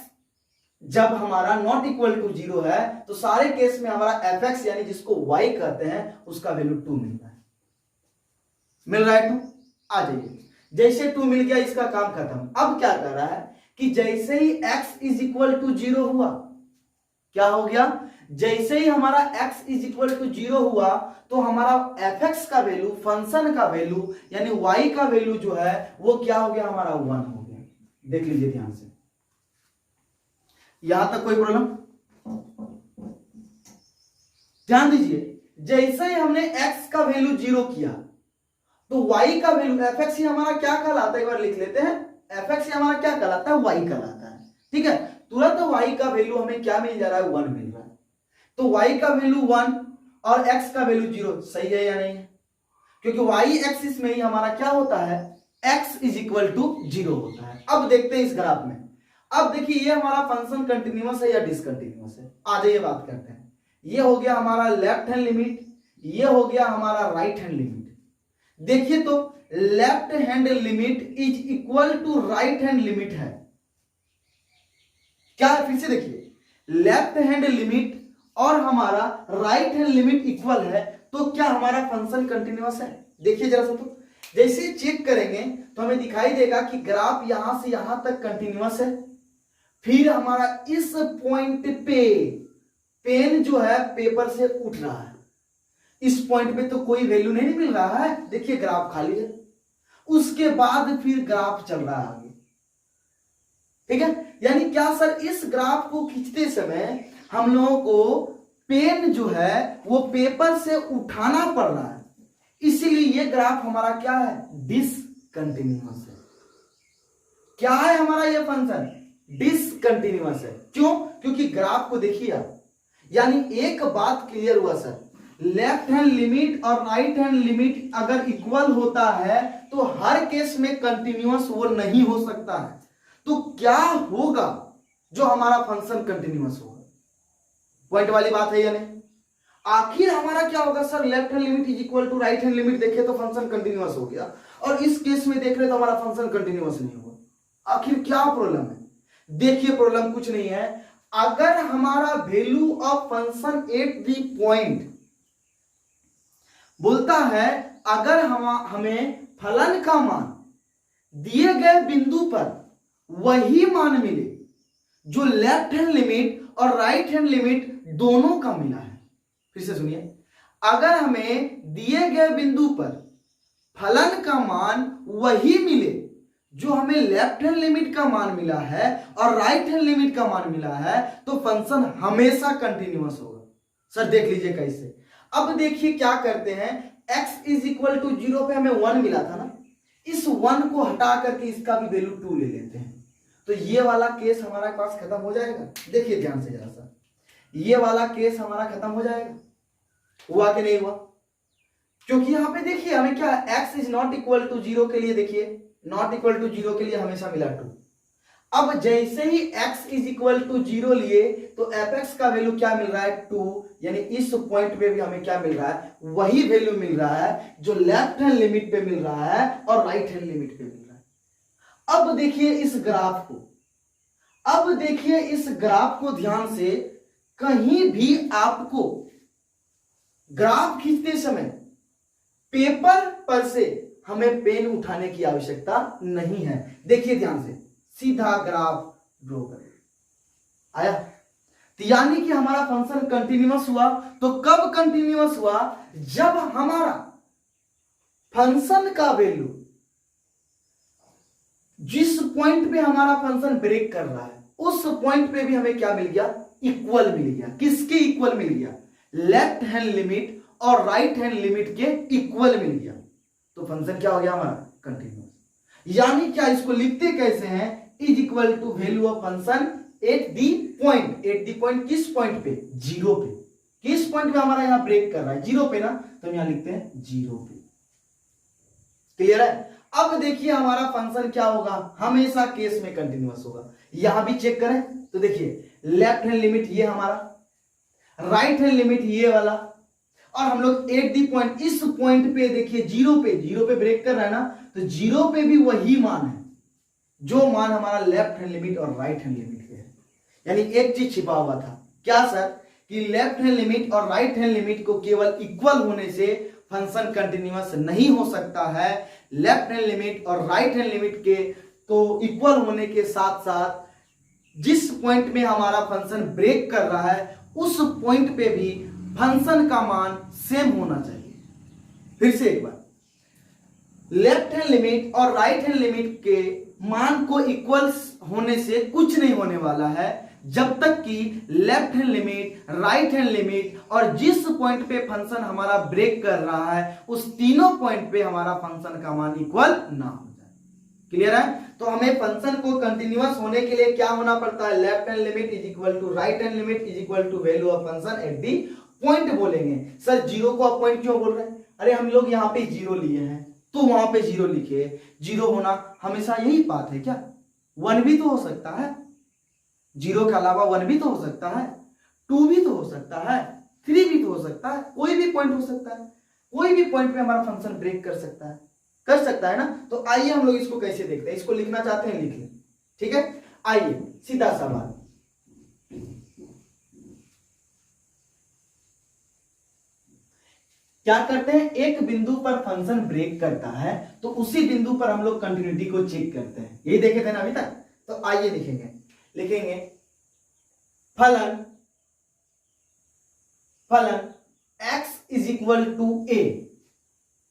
जब हमारा नॉट इक्वल टू 0 है तो सारे केस में हमारा fx यानी जिसको y कहते हैं उसका वैल्यू 2 मिल रहा है। मिल रहा है 2। आ जाइए, जैसे 2 मिल गया इसका काम खत्म। अब क्या कर रहा है कि जैसे ही x इज इक्वल टू 0 हुआ, क्या हो गया, जैसे ही हमारा x इज इक्वल टू 0 हुआ तो हमारा fx का वैल्यू, फंक्शन का वैल्यू यानी y का वैल्यू जो है वो क्या हो गया हमारा 1 हो गया। देख लीजिए ध्यान से, यहां तक कोई प्रॉब्लम? ध्यान दीजिए, जैसे ही हमने x का वैल्यू 0 किया तो y का वैल्यू fx ही हमारा क्या कहलाता है, एक बार लिख लेते हैं, fx ही हमारा क्या कहलाता है, y कहलाता है। ठीक है, तुरंत y का वैल्यू हमें क्या मिल जा रहा है 1 मिल रहा है। तो y का वैल्यू 1 और x का वैल्यू 0, सही है या नहीं? क्योंकि y एक्सिस में ही हमारा क्या होता है, x इज इक्वल टू 0 होता है। अब देखते हैं इस ग्राफ में, अब देखिए ये हमारा फंक्शन कंटिन्यूअस है या डिसकंटिन्यूअस है। आ जाइए बात करते हैं। ये हो गया हमारा लेफ्ट हैंड लिमिट, ये हो गया हमारा राइट हैंड लिमिट। देखिए तो left hand limit is equal to right hand limit है। क्या है, फिर से देखिए, लेफ्ट हैंड लिमिट और हमारा राइट हैंड लिमिट इक्वल है, तो क्या हमारा फंक्शन कंटिन्यूअस है? देखिए जरा सा, तो जैसे चेक करेंगे तो हमें दिखाई देगा कि ग्राफ यहां से यहां तक कंटिन्यूअस है, फिर हमारा इस पॉइंट पे पेन जो है पेपर से उठ रहा है, इस पॉइंट पे तो कोई वैल्यू नहीं मिल रहा है, देखिए ग्राफ खाली है। उसके बाद फिर ग्राफ चल रहा है आगे। ठीक है, यानी क्या सर, इस ग्राफ को खींचते समय हम लोगों को पेन जो है वो पेपर से उठाना पड़ रहा है, इसीलिए ये ग्राफ हमारा क्या है, डिसकंटिन्यूअस है। क्या है हमारा ये फंक्शन, डिसकंटिन्यूअस है। क्यों? क्योंकि ग्राफ को देखिए आप, यानी एक बात क्लियर हुआ सर, लेफ्ट हैंड लिमिट और राइट हैंड लिमिट अगर इक्वल होता है तो हर केस में कंटिन्यूअस वो नहीं हो सकता है। तो क्या होगा जो हमारा फंक्शन कंटिन्यूअस होगा? पॉइंट वाली बात है या नहीं? आखिर हमारा क्या होगा sir, left hand limit is equal to right hand limit देखे तो फंक्शन कंटिन्यूअस हो गया, और इस केस में देख रहे तो हमारा फंक्शन कंटिन्यूअस नहीं होगा। आखिर क्या प्रॉब्लम है? देखिए प्रॉब्लम कुछ नहीं है, अगर हमारा value of function at the point बोलता है, अगर हमें फलन का मान दिए गए बिंदु पर वही मान मिले जो लेफ्ट हैंड लिमिट और राइट हैंड लिमिट दोनों का मिला है। फिर से सुनिए, अगर हमें दिए गए बिंदु पर फलन का मान वही मिले जो हमें लेफ्ट हैंड लिमिट का मान मिला है और राइट हैंड लिमिट का मान मिला है, तो फंक्शन हमेशा कंटिन्यूअस होगा। सर देख लीजिए कैसे। अब देखिए क्या करते हैं, x इज इक्वल टू 0 पे हमें 1 मिला था ना, इस 1 को हटा करके इसका भी वैल्यू 2 ले लेते हैं, तो ये वाला केस हमारे पास खत्म हो जाएगा। देखिए ध्यान से जरा सा, ये वाला केस हमारा खत्म हो जाएगा। हुआ कि नहीं हुआ? क्योंकि यहां पे देखिए हमें क्या x is not equal to 0 के लिए, देखिए नॉट इक्वल टू 0 के लिए हमेशा मिला 2। अब जैसे ही x इज इक्वल टू 0 लिए तो fx का वैल्यू क्या मिल रहा है 2, यानी इस पॉइंट पे भी हमें क्या मिल रहा है, वही वैल्यू मिल रहा है जो लेफ्ट हैंड लिमिट पे मिल रहा है और राइट हैंड लिमिट पे मिल रहा है। अब देखिए इस ग्राफ को, अब देखिए इस ग्राफ को ध्यान से, कहीं भी आपको ग्राफ खींचते समय पेपर पर से हमें पेन उठाने की आवश्यकता नहीं है। देखिए ध्यान से, सीधा ग्राफ ड्रॉ करें, आया। तो यानी कि हमारा फंक्शन कंटिन्यूअस हुआ। तो कब कंटिन्यूअस हुआ, जब हमारा फंक्शन का वैल्यू जिस पॉइंट पे हमारा फंक्शन ब्रेक कर रहा है उस पॉइंट पे भी हमें क्या मिल गया, इक्वल मिल गया। किसके इक्वल मिल गया, लेफ्ट हैंड लिमिट और राइट हैंड लिमिट के इक्वल मिल गया। तो फंक्शन क्या हो गया हमारा, कंटिन्यूअस। यानी क्या, इसको लिखते कैसे हैं, is equal to value of function at the point. At the point किस पॉइंट पे, 0 पे। किस पॉइंट पे हमारा यहां ब्रेक कर रहा है, 0 पे ना, तो हम यहां लिखते हैं 0 पे। क्लियर है। अब देखिए हमारा फंक्शन क्या होगा, हमेशा केस में कंटिन्यूअस होगा। यहां भी चेक करें तो देखिए लेफ्ट हैंड लिमिट ये हमारा, राइट हैंड लिमिट ये वाला, और हम लोग एट दी पॉइंट, इस पॉइंट पे देखिए 0 पे, 0 पे ब्रेक कर रहा है ना, तो 0 पे भी वही मान है जो मान हमारा लेफ्ट हैंड लिमिट और राइट हैंड लिमिट पे है। यानी एक चीज छिपा हुआ था, क्या सर, कि लेफ्ट हैंड लिमिट और राइट हैंड लिमिट को केवल इक्वल होने से फंक्शन कंटिन्यूअस नहीं हो सकता है। लेफ्ट हैंड लिमिट और राइट हैंड लिमिट के तो इक्वल होने के साथ साथ जिस पॉइंट में हमारा फंक्शन ब्रेक कर रहा है उस पॉइंट पे भी फंक्शन का मान सेम होना चाहिए। फिर से एक बार, लेफ्ट हैंड लिमिट और राइट हैंड लिमिट के मान को इक्वल होने से कुछ नहीं होने वाला है जब तक कि left hand limit, right hand limit और जिस पॉइंट पे फंक्शन हमारा ब्रेक कर रहा है उस तीनों पॉइंट पे हमारा फंक्शन का मान इक्वल ना हो जाए। क्लियर है। तो हमें फंक्शन को कंटिन्यूअस होने के लिए क्या होना पड़ता है, left hand limit is equal to right hand limit is equal to value of function at the point बोलेंगे। सर 0 को आप पॉइंट क्यों बोल रहे हैं, अरे हम लोग यहाँ पे 0 लिए हैं तो वहां पे 0 लिखे। 0 होना हमेशा यही बात है क्या, 1 भी तो हो सकता है, 0 के अलावा 1 भी तो हो सकता है, 2 भी तो हो सकता है, 3 भी तो हो सकता है, कोई भी पॉइंट हो सकता है। कोई भी पॉइंट पे हमारा फंक्शन ब्रेक कर सकता है, कर सकता है ना। तो आइए हम लोग इसको कैसे देखते हैं, इसको लिखना चाहते हैं लिख लें, ठीक है। आइए सीधा सवाल, क्या करते हैं, एक बिंदु पर फंक्शन ब्रेक करता है तो उसी बिंदु पर हम लोग कंटिन्यूटी को चेक करते हैं। यही देखे थे ना अभी तक। तो आइए लिखेंगे फलन x इज इक्वल टू ए।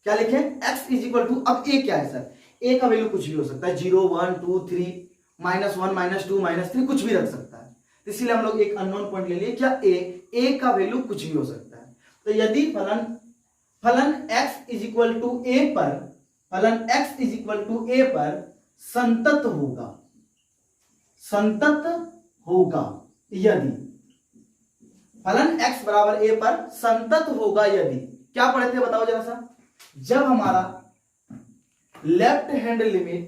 क्या लिखें, x इज इक्वल टू, अब a क्या है सर, a का वैल्यू कुछ भी हो सकता है, 0 1 2 3 -1 -2 -3 कुछ भी रख सकता है। तो इसीलिए हम लोग एक अननोन पॉइंट ले लिए, क्या a का वैल्यू कुछ भी हो सकता है। तो यदि फलन x is equal to a पर, फलन x is equal to a पर संतत होगा यदि फलन x बराबर a पर संतत होगा यदि, क्या पढ़े थे बताओ जरा सा, जब हमारा लेफ्ट हैंड लिमिट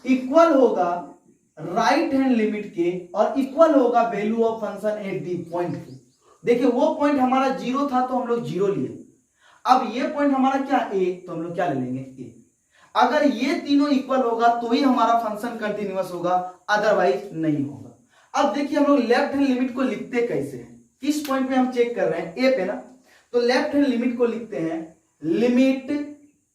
इक्वल होगा राइट हैंड लिमिट के और इक्वल होगा value of function at the point के। देखिए वो पॉइंट हमारा 0 था तो हम लोग 0 लिए, अब ये पॉइंट हमारा क्या a, तो हम लोग क्या ले लेंगे a। अगर ये तीनों इक्वल होगा तो ही हमारा फंक्शन कंटिन्यूअस होगा, अदरवाइज नहीं होगा। अब देखिए हम लोग लेफ्ट हैंड लिमिट को लिखते कैसे हैं, किस पॉइंट पे हम चेक कर रहे हैं, a पे ना। तो लेफ्ट हैंड लिमिट को लिखते हैं limit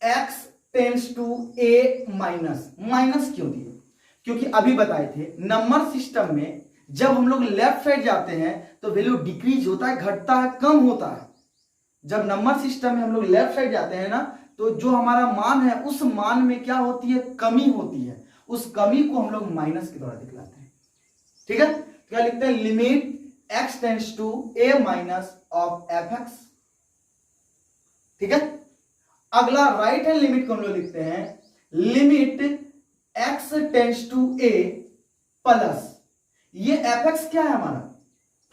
x tends to a minus क्यों दिए, क्योंकि अभी बताए थे नंबर सिस्टम में जब हम लोग लेफ्ट साइड जाते हैं तो वैल्यू डिक्रीज होता है, घटता है, कम होता है। जब नंबर सिस्टम में हम लोग लेफ्ट साइड जाते हैं ना तो जो हमारा मान है उस मान में क्या होती है, कमी होती है, उस कमी को हम लोग माइनस के द्वारा दिखलाते हैं। ठीक है, क्या लिखते हैं, limit x tends to a minus of fx। ठीक है, अगला राइट हैंड लिमिट को हम लोग लिखते हैं limit x tends to a plus, ये fx क्या है, हमारा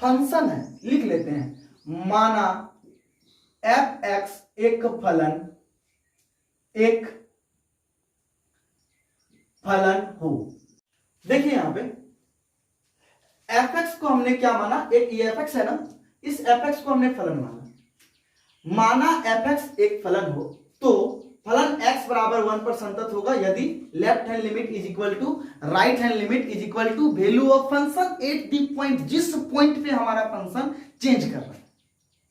फंक्शन है, लिख लेते हैं, माना fx एक फलन हो। देखिए यहां पे fx को हमने क्या माना, एक ये fx है ना, इस fx को हमने फलन माना fx एक फलन हो तो फलन x बराबर 1 पर संतत होगा यदि left hand limit is equal to right hand limit is equal to value of function at the point, जिस पॉइंट पे हमारा फंक्शन चेंज कर रहा है।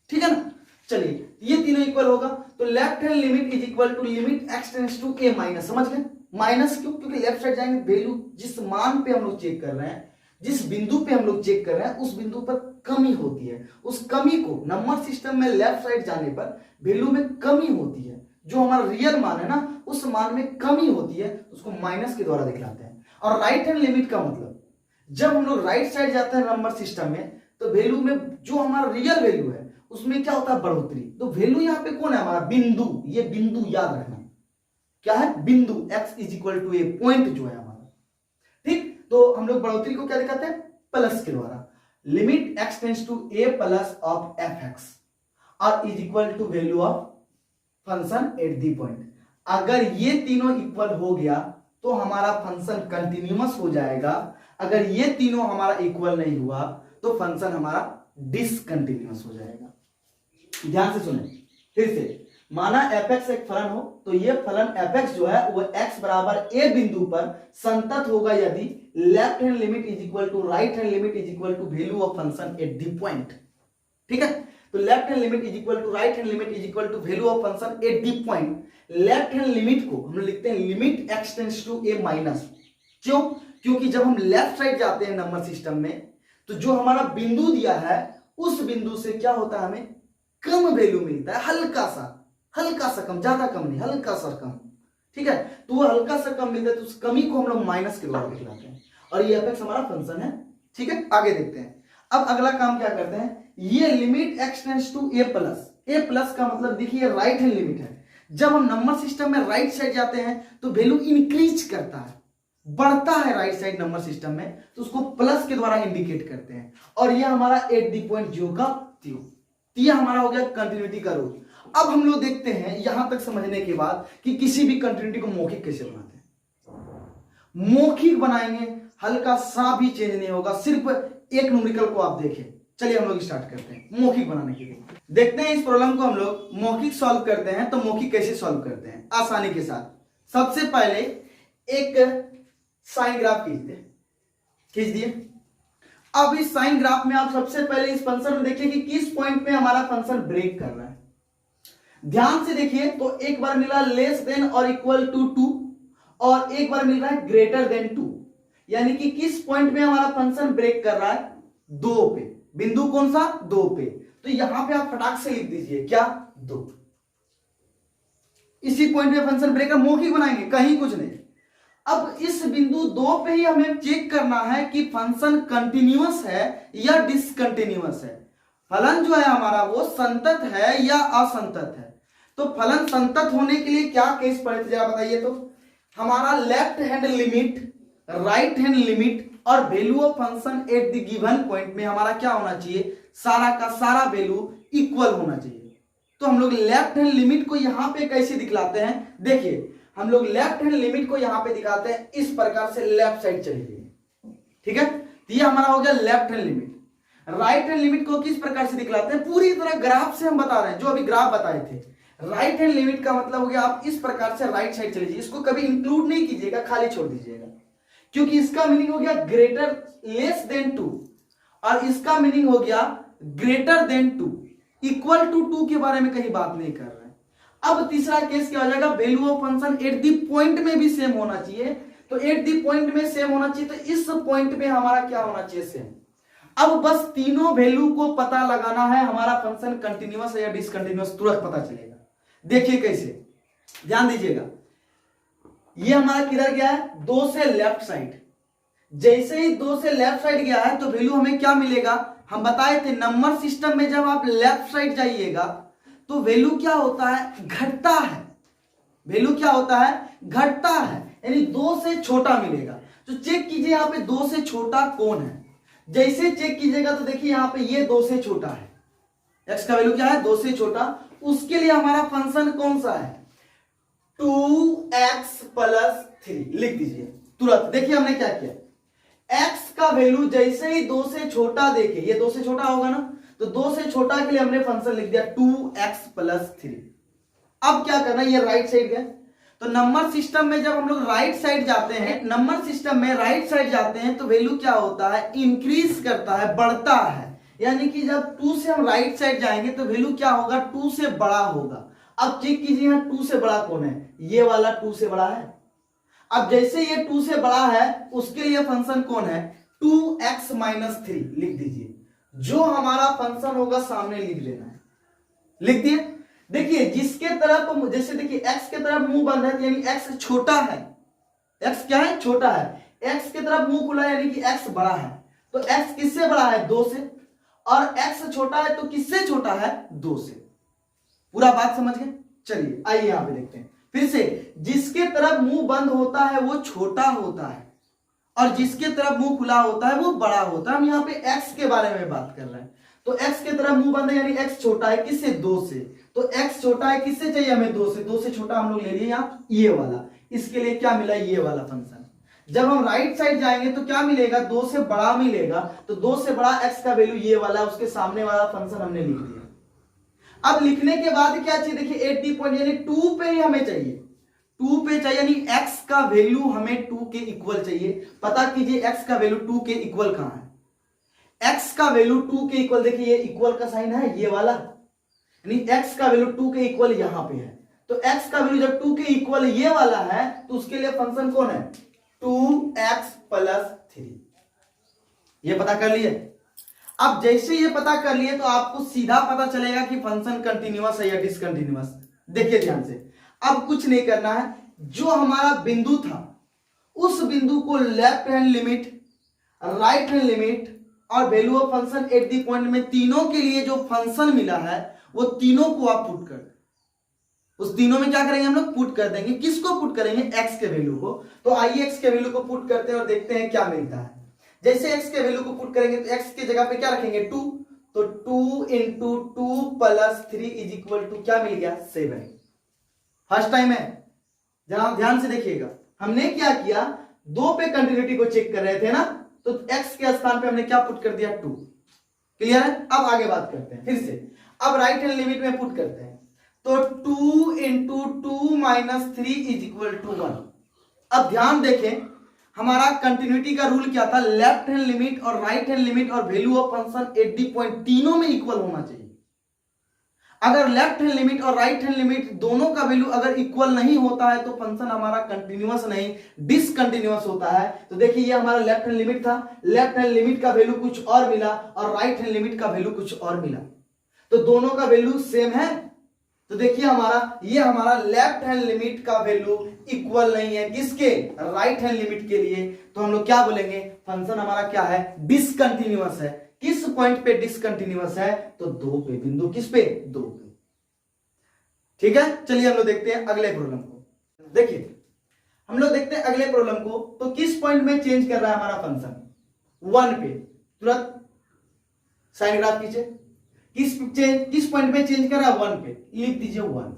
ठीक है ना, चलिए ये तीनों इक्वल होगा तो left hand limit is equal to limit x tends to a minus, समझ गए, माइनस क्यों, क्योंकि लेफ्ट साइड जाएंगे वैल्यू जिस मान पे हम लोग चेक कर रहे हैं, जिस बिंदु पे हम लोग चेक कर रहे हैं उस बिंदु पर कमी होती है, उस कमी को नंबर सिस्टम में लेफ्ट साइड जाने पर वैल्यू में कमी होती है, जो हमारा रियल मान है ना उस मान में कमी होती है, उसको माइनस के द्वारा दिखलाते हैं। और राइट हैंड लिमिट का मतलब जब हम लोग राइट साइड जाते हैं नंबर सिस्टम में तो वैल्यू में जो हमारा रियल वैल्यू है उसमें क्या होता है, बढ़ोतरी। तो वैल्यू यहाँ पे कौन है, हमारा बिंदु, ये बिंदु याद रखना क्या है, बिंदु x is equal to a, point जो है हमारा। ठीक, तो हम लोग बढ़ोतरी को क्या दिखाते हैं, प्लस के द्वारा, limit x tends to a plus of fx और is equal to value of function at the point. अगर ये तीनों इक्वल हो गया तो हमारा फंक्शन कंटिन्यूअस हो जाएगा, अगर ये तीनों हमारा इक्वल नहीं हुआ तो फंक्शन हमारा डिसकंटिन्यूअस हो जाएगा। ध्यान से सुने फिर से, माना fx एक फलन हो तो ये फलन fx जो है वो x बराबर a बिंदु पर संतत होगा यदि left hand limit is equal to right hand limit is equal to value of function at the point. ठीक है, तो left hand limit is equal to right hand limit is equal to value of function at the point. Left hand limit को हम लिखते हैं limit x tends to a minus, क्यों, क्योंकि जब हम लेफ्ट साइड जाते हैं नंबर सिस्टम में तो जो हमारा बिंदु दिया है उस बिंदु से क्या होता है, हमें कम वैल्यू मिलता है, हल्का सा कम, ज्यादा कम नहीं, हल्का सा कम। ठीक है, तो वो हल्का सा कम मिलता है तो उस कमी को हम लोग माइनस के द्वारा दिखलाते हैं और ये fx हमारा फंक्शन है। ठीक है, आगे देखते हैं। अब अगला काम क्या करते हैं, ये limit x tends to a plus का मतलब देखिए राइट हैंड लिमिट है। जब हम नंबर सिस्टम में राइट साइड जाते हैं तो वैल्यू इंक्रीज करता है, बढ़ता है राइट साइड नंबर सिस्टम में, तो उसको प्लस के द्वारा इंडिकेट करते हैं और ये हमारा एट दी पॉइंट ज्यो का त्यों। ये हमारा हो गया कंटिन्यूटी का रूल। अब हम लोग देखते हैं यहां तक समझने के बाद कि किसी भी कंटिन्यूटी को मौखिक कैसे बनाते हैं। मौखिक बनाएंगे, हल्का सा भी चेंज नहीं होगा, सिर्फ एक न्यूमेरिकल को आप देखें। चलिए हम लोग स्टार्ट करते हैं मौखिक बनाने के लिए। देखते हैं इस प्रॉब्लम को हम लोग मौखिक सॉल्व करते हैं तो मौखिक कैसे सॉल्व करते हैं आसानी के साथ। सबसे पहले एक साइन ग्राफ खींच दिए। अब इस साइन ग्राफ में आप सबसे पहले इस फंक्शन में देखिए कि किस पॉइंट पे हमारा फंक्शन ब्रेक कर रहा है। ध्यान से देखिए तो एक बार मिला लेस देन और इक्वल टू 2 और एक बार मिल रहा है ग्रेटर देन 2, यानी कि किस पॉइंट में हमारा फंक्शन ब्रेक कर रहा है, 2 पे। बिंदु कौन सा, 2 पे। तो यहां पे आप फटाक से लिख दीजिए क्या, 2। इसी पॉइंट पे फंक्शन ब्रेक, मौखिक बनाएंगे, कहीं कुछ नहीं। अब इस बिंदु 2 पे ही हमें चेक करना है कि फंक्शन कंटिन्यूअस है या डिसकंटिन्यूअस है। फलन जो है हमारा वो संतत है या असंतत है। तो फलन संतत होने के लिए क्या केस पड़े थे जरा बताइए। तो हमारा left hand limit, right hand limit और value of function at the given point में हमारा क्या होना चाहिए, सारा का सारा वैल्यू इक्वल होना चाहिए। तो हम लोग लेफ्ट हैंड लिमिट को यहां पे कैसे दिखलाते हैं, देखिए हम लोग लेफ्ट हैंड लिमिट को यहां पे दिखाते हैं इस प्रकार से, लेफ्ट साइड चली गई। ठीक है, तो ये हमारा हो गया left hand limit. Right hand limit को किस प्रकार से दिखलाते हैं, पूरी तरह ग्राफ से हम बता रहे हैं, जो अभी ग्राफ बताए थे। राइट हैंड लिमिट का मतलब हो गया आप इस प्रकार से राइट साइड चले जाइए, इसको कभी इंक्लूड नहीं कीजिएगा, खाली छोड़ दीजिएगा, क्योंकि इसका मीनिंग हो गया ग्रेटर लेस देन 2 और इसका मीनिंग हो गया ग्रेटर देन 2, इक्वल टू 2 के बारे में कहीं बात नहीं कर रहे हैं। अब तीसरा केस क्या हो जाएगा, value of function at the point में भी सेम होना चाहिए। तो एट दी पॉइंट में सेम होना चाहिए, तो इस पॉइंट में हमारा क्या होना चाहिए, सेम। अब बस तीनों वैल्यू को पता लगाना है, हमारा फंक्शन कंटिन्यूअस है या डिसकंटिन्यूअस तुरंत पता चलेगा। देखिए कैसे, ध्यान दीजिएगा। ये हमारा किधर गया है, 2 से लेफ्ट साइड। जैसे ही 2 से लेफ्ट साइड गया है तो वैल्यू हमें क्या मिलेगा, हम बताए थे नंबर सिस्टम में जब आप लेफ्ट साइड जाइएगा तो वैल्यू क्या होता है, घटता है। वैल्यू क्या होता है, घटता है, यानी 2 से छोटा मिलेगा। तो चेक कीजिए यहाँ पे 2 से छोटा कौन है। जैसे चेक कीजिएगा तो देखिए यहाँ पे ये 2 से छोटा है, x का वैल्यू क्या है 2 से छोटा, उसके लिए हमारा फंक्शन कौन सा है 2x प्लस 3 लिख दीजिए तुरंत। देखिए हमने क्या किया, x का वैल्यू जैसे ही 2 से छोटा देखे, ये 2 से छोटा होगा ना, तो 2 से छोटा के लिए हमने फंक्शन लिख दिया 2x प्लस 3। अब क्या करना, ये राइट साइड गया, तो नंबर सिस्टम में जब हम लोग राइट साइड जाते हैं, नंबर सिस्टम में राइट साइड जाते हैं तो वैल्यू क्या होता है, इंक्रीज करता है, बढ़ता है। यानी कि जब 2 से हम राइट साइड जाएंगे तो वैल्यू क्या होगा 2 से बड़ा होगा। अब चेक कीजिए यहां 2 से बड़ा कौन है, ये वाला 2 से बड़ा है। अब जैसे ये 2 से बड़ा है उसके लिए फंक्शन कौन है 2x माइनस 3 लिख दीजिए। जो हमारा फंक्शन होगा सामने लिख लेना है, लिख दिए। देखिए जिसके तरफ, जैसे देखिए x के तरफ मुंह बंद है यानी x छोटा है, x क्या है छोटा है, x के तरफ मुंह खुला है यानी कि x बड़ा है। तो x किससे बड़ा है 2 से, और x छोटा है तो किससे छोटा है 2 से। पूरा बात समझ गए। चलिए आइए यहां पे देखते हैं फिर से, जिसके तरफ मुंह बंद होता है वो छोटा होता है और जिसके तरफ मुंह खुला होता है वो बड़ा होता है। हम यहाँ पे x के बारे में बात कर रहे हैं, तो x के तरफ मुंह बंद है यानी x छोटा है किससे 2 से, तो x छोटा है किससे चाहिए हमें 2 से, 2 से छोटा हम लोग ले लिए यहाँ ये वाला, इसके लिए क्या मिला ये वाला फंक्शन। जब हम राइट साइड जाएंगे तो क्या मिलेगा 2 से बड़ा मिलेगा, तो 2 से बड़ा x का वैल्यू ये वाला, उसके सामने वाला फंक्शन हमने लिख दिया। अब लिखने के बाद क्या चाहिए, देखिए 80 पॉइंट यानी 2 पे ही हमें चाहिए, 2 पे चाहिए यानी x का वैल्यू हमें 2 के इक्वल चाहिए। पता कीजिए x का वैल्यू 2 के इक्वल कहां है, x का वैल्यू 2 के इक्वल, देखिए ये इक्वल का साइन है ये वाला, यानी x का वैल्यू 2 के इक्वल यहां पे है। तो x का वैल्यू जब 2 के इक्वल ये वाला है तो उसके लिए फंक्शन कौन है 2x प्लस 3। ये पता कर लिए। अब जैसे ये पता कर लिए तो आपको सीधा पता चलेगा कि फंक्शन कंटिन्यूअस है या डिसकंटिन्यूअस। देखिए ध्यान से, अब कुछ नहीं करना है, जो हमारा बिंदु था उस बिंदु को left hand limit, right hand limit और value of function at the point में तीनों के लिए जो फंक्शन मिला है वो तीनों को आप पुट कर दें। उस तीनों में क्या करेंगे हम लोग पुट कर देंगे, किसको पुट करेंगे x के वैल्यू को। तो आइए x के वैल्यू को पुट करते हैं और देखते हैं क्या मिलता है। जैसे x के वैल्यू को पुट करेंगे तो x के जगह पे क्या रखेंगे 2, तो 2 into 2 plus 3 is equal to क्या मिल गया 7। फर्स्ट टाइम है, जरा ध्यान से देखिएगा, हमने क्या किया 2 पे कंटिन्यूटी को चेक कर रहे थे ना, तो x के स्थान पे हमने क्या पुट कर दिया 2। क्लियर है। अब आगे बात करते हैं फिर से, अब राइट हैंड लिमिट में पुट करते हैं, तो 2 into 2 minus 3 is equal to 1। अब ध्यान देखें हमारा कंटिन्यूटी का रूल क्या था, लेफ्ट हैंड लिमिट और राइट हैंड लिमिट और value of function at the point तीनों में इक्वल होना चाहिए। अगर लेफ्ट हैंड लिमिट और राइट हैंड लिमिट दोनों का वैल्यू अगर इक्वल नहीं होता है तो फंक्शन हमारा कंटिन्यूअस नहीं डिसकंटिन्यूअस होता है। तो देखिए ये हमारा लेफ्ट हैंड लिमिट था, लेफ्ट हैंड लिमिट का वैल्यू कुछ और मिला और राइट हैंड लिमिट का वैल्यू कुछ और मिला, तो दोनों का वैल्यू सेम है। तो देखिए हमारा लेफ्ट हैंड लिमिट का वैल्यू इक्वल नहीं है किसके, राइट हैंड लिमिट के लिए। तो हम लोग क्या बोलेंगे, फंक्शन हमारा क्या है डिसकंटिन्यूअस है। किस पॉइंट पे डिसकंटिन्यूअस है, तो 2 पे, बिंदु किस पे 2 पे। ठीक है, चलिए हम लोग देखते हैं अगले प्रॉब्लम को। देखिए हम लोग देखते हैं अगले प्रॉब्लम को, तो किस पॉइंट में चेंज कर रहा है हमारा फंक्शन 1 पे। तुरंत साइन ग्राफ कीजिए, किस पॉइंट पे चेंज कर रहा है 1 पे, लिख दीजिए 1।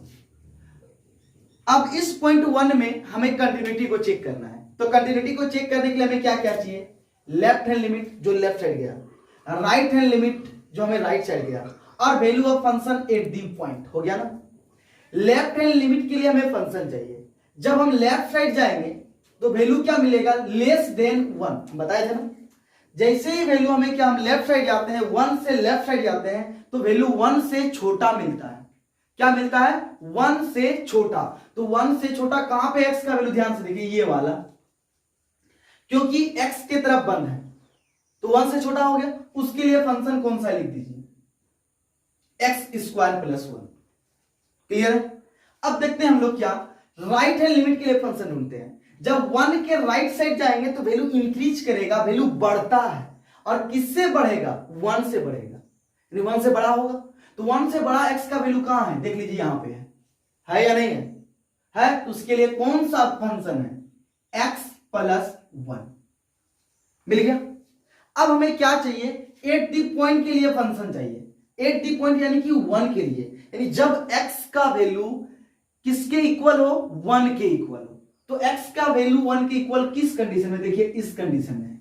अब इस पॉइंट 1 में हमें कंटिन्यूटी को चेक करना है, तो कंटिन्यूटी को चेक करने के लिए हमें क्या क्या चाहिए, लेफ्ट हैंड लिमिट जो लेफ्ट साइड गया, राइट हैंड लिमिट जो हमें राइट साइड गया, और value of function at the point. हो गया ना। लेफ्ट हैंड लिमिट के लिए हमें फंक्शन चाहिए, जब हम लेफ्ट साइड जाएंगे तो वैल्यू क्या मिलेगा लेस देन 1, बताया था ना। जैसे ही वैल्यू हमें क्या, हम लेफ्ट साइड जाते हैं 1 से लेफ्ट साइड जाते हैं तो वैल्यू 1 से छोटा मिलता है। क्या मिलता है 1 से छोटा। तो 1 से छोटा कहां पे x का वैल्यू, ध्यान से देखिए ये वाला, क्योंकि x के तरफ बंद है तो 1 से छोटा हो गया। उसके लिए फंक्शन कौन सा लिख दीजिए x स्क्वायर प्लस 1। क्लियर है। अब देखते हैं हम लोग क्या राइट हैंड लिमिट के लिए फंक्शन ढूंढते हैं। जब 1 के राइट साइड जाएंगे तो वैल्यू इंक्रीज करेगा, वैल्यू बढ़ता है, और किससे बढ़ेगा 1 से बढ़ेगा, यानी 1 से बड़ा होगा। तो 1 से बड़ा x का वैल्यू कहां है, देख लीजिए यहां पे है या नहीं है, तो उसके लिए कौन सा फंक्शन है x प्लस 1। मिल गया। अब हमें क्या चाहिए, एट दी पॉइंट के लिए फंक्शन चाहिए। एट दी पॉइंट यानी कि 1 के लिए, यानी जब x का वैल्यू किसके इक्वल हो, 1 के इक्वल हो। तो x का वैल्यू 1 के इक्वल किस कंडीशन में, देखिए इस कंडीशन में।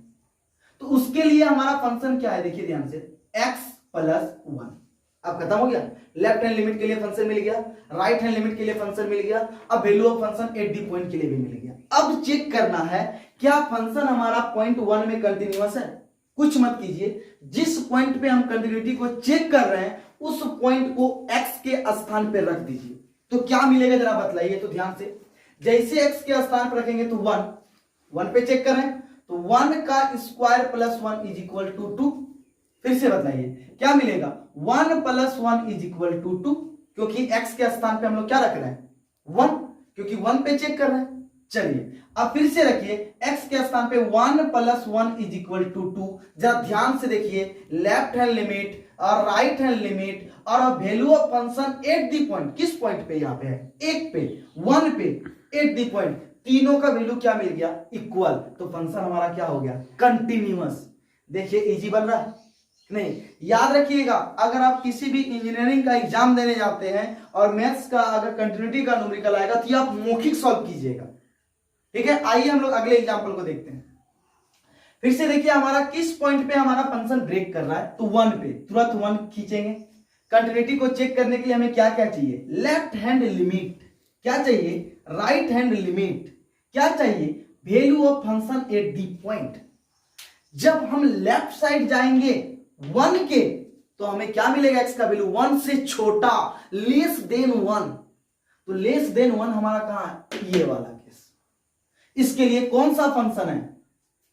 तो उसके लिए हमारा फंक्शन क्या है, देखिए ध्यान से, x प्लस 1। अब खत्म हो गया, लेफ्ट हैंड लिमिट के लिए फंक्शन मिल गया, राइट हैंड लिमिट के लिए फंक्शन मिल गया, अब value of function at the point के लिए भी मिल गया। अब चेक करना है क्या फंक्शन हमारा पॉइंट 1 में कंटिन्यूअस है। कुछ मत कीजिए, जिस पॉइंट पे हम कंटिन्यूटी को चेक कर रहे हैं उस पॉइंट को x के स्थान पे रख दीजिए। तो क्या मिलेगा जरा बतलाइए तो ध्यान से। जैसे x के स्थान पर रखेंगे तो 1 पे चेक करें तो 1 का square plus 1 is equal to 2। फिर से बताइए क्या मिलेगा, 1 प्लस 1 इज इक्वल टू 2, क्योंकि x के स्थान पे हम लोग क्या रख रहे हैं 1, क्योंकि 1 पे चेक कर रहे हैं। चलिए अब फिर से रखिए x के स्थान पे 1 प्लस 1 इज इक्वल टू 2। जरा ध्यान से देखिए, लेफ्ट हैंड लिमिट और राइट हैंड लिमिट और value of function at the point, किस पॉइंट पे यहाँ पे है, 1 पे, 1 पे, एट दी पॉइंट, तीनों का वैल्यू क्या मिल गया, इक्वल। तो फंक्शन हमारा क्या हो गया, कंटिन्यूअस। देखिए इजी बन रहा है नहीं। याद रखिएगा, अगर आप किसी भी इंजीनियरिंग का एग्जाम देने जाते हैं और मैथ्स का अगर कंटिन्यूटी का न्यूमेरिकल आएगा तो आप मौखिक सॉल्व कीजिएगा, ठीक है। आइए हम लोग अगले एग्जांपल को देखते हैं। फिर से देखिए हमारा किस पॉइंट पे हमारा फंक्शन ब्रेक कर रहा है, तो 1 पे, तुरंत 1 खींचेंगे। कंटिन्यूटी को चेक करने के लिए हमें क्या क्या चाहिए, लेफ्ट हैंड लिमिट, क्या चाहिए, राइट हैंड लिमिट, क्या चाहिए, value of function at the point. जब हम लेफ्ट साइड जाएंगे 1 के तो हमें क्या मिलेगा, x का वैल्यू 1 से छोटा, लेस देन 1। तो लेस देन 1 हमारा कहां है, ये वाला केस। इसके लिए कौन सा फंक्शन है,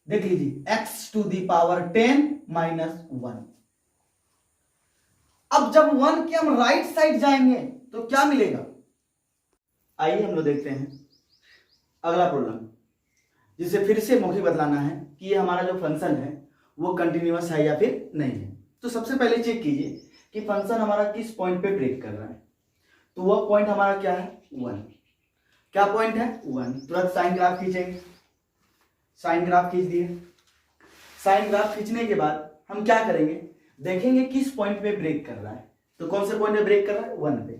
देख लीजिए, x to the power 10 minus 1। अब जब 1 के हम राइट साइड जाएंगे तो क्या मिलेगा, आइए हम लोग देखते हैं अगला प्रॉब्लम, जिसे फिर से मौखिक बतलाना है कि ये हमारा जो फंक्शन है वो कंटिन्यूअस है या फिर नहीं है। तो सबसे पहले चेक कीजिए कि फंक्शन हमारा किस पॉइंट पे ब्रेक कर रहा है। तो वह पॉइंट हमारा क्या है, 1। क्या पॉइंट है, 1। तुरंत साइन ग्राफ खींचेंगे, साइन ग्राफ खींच दिए। साइन ग्राफ खींचने के बाद हम क्या करेंगे, देखेंगे किस पॉइंट पे ब्रेक कर रहा है। तो कौन से पॉइंट पे ब्रेक कर रहा है, 1 पे।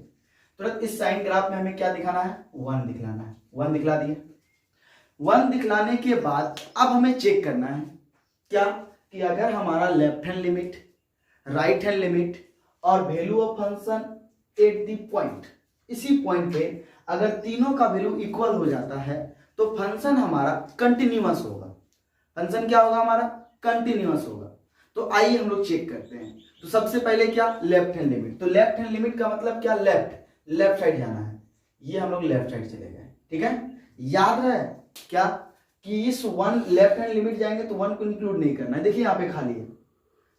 तुरंत इस साइन ग्राफ में हमें क्या दिखाना है, 1 दिखलाना है। 1 दिखला दिए। 1 दिखलाने के बाद अब हमें चेक करना है क्या, कि अगर हमारा left hand limit, right hand limit और value of function at the point, इसी पॉइंट पे अगर तीनों का वैल्यू इक्वल हो जाता है तो फंक्शन हमारा कंटिन्यूअस होगा। फंक्शन क्या होगा, हमारा कंटिन्यूअस होगा। तो आइए हम लोग चेक करते हैं। तो सबसे पहले क्या, लेफ्ट हैंड लिमिट। तो लेफ्ट हैंड लिमिट का मतलब क्या, लेफ्ट साइड जाना है। ये हम लोग लेफ्ट साइड चले गए, ठीक है। याद रहे क्या कि इस 1 लेफ्ट हैंड लिमिट जाएंगे तो 1 को इंक्लूड नहीं करना है, देखिए यहाँ पे खाली है,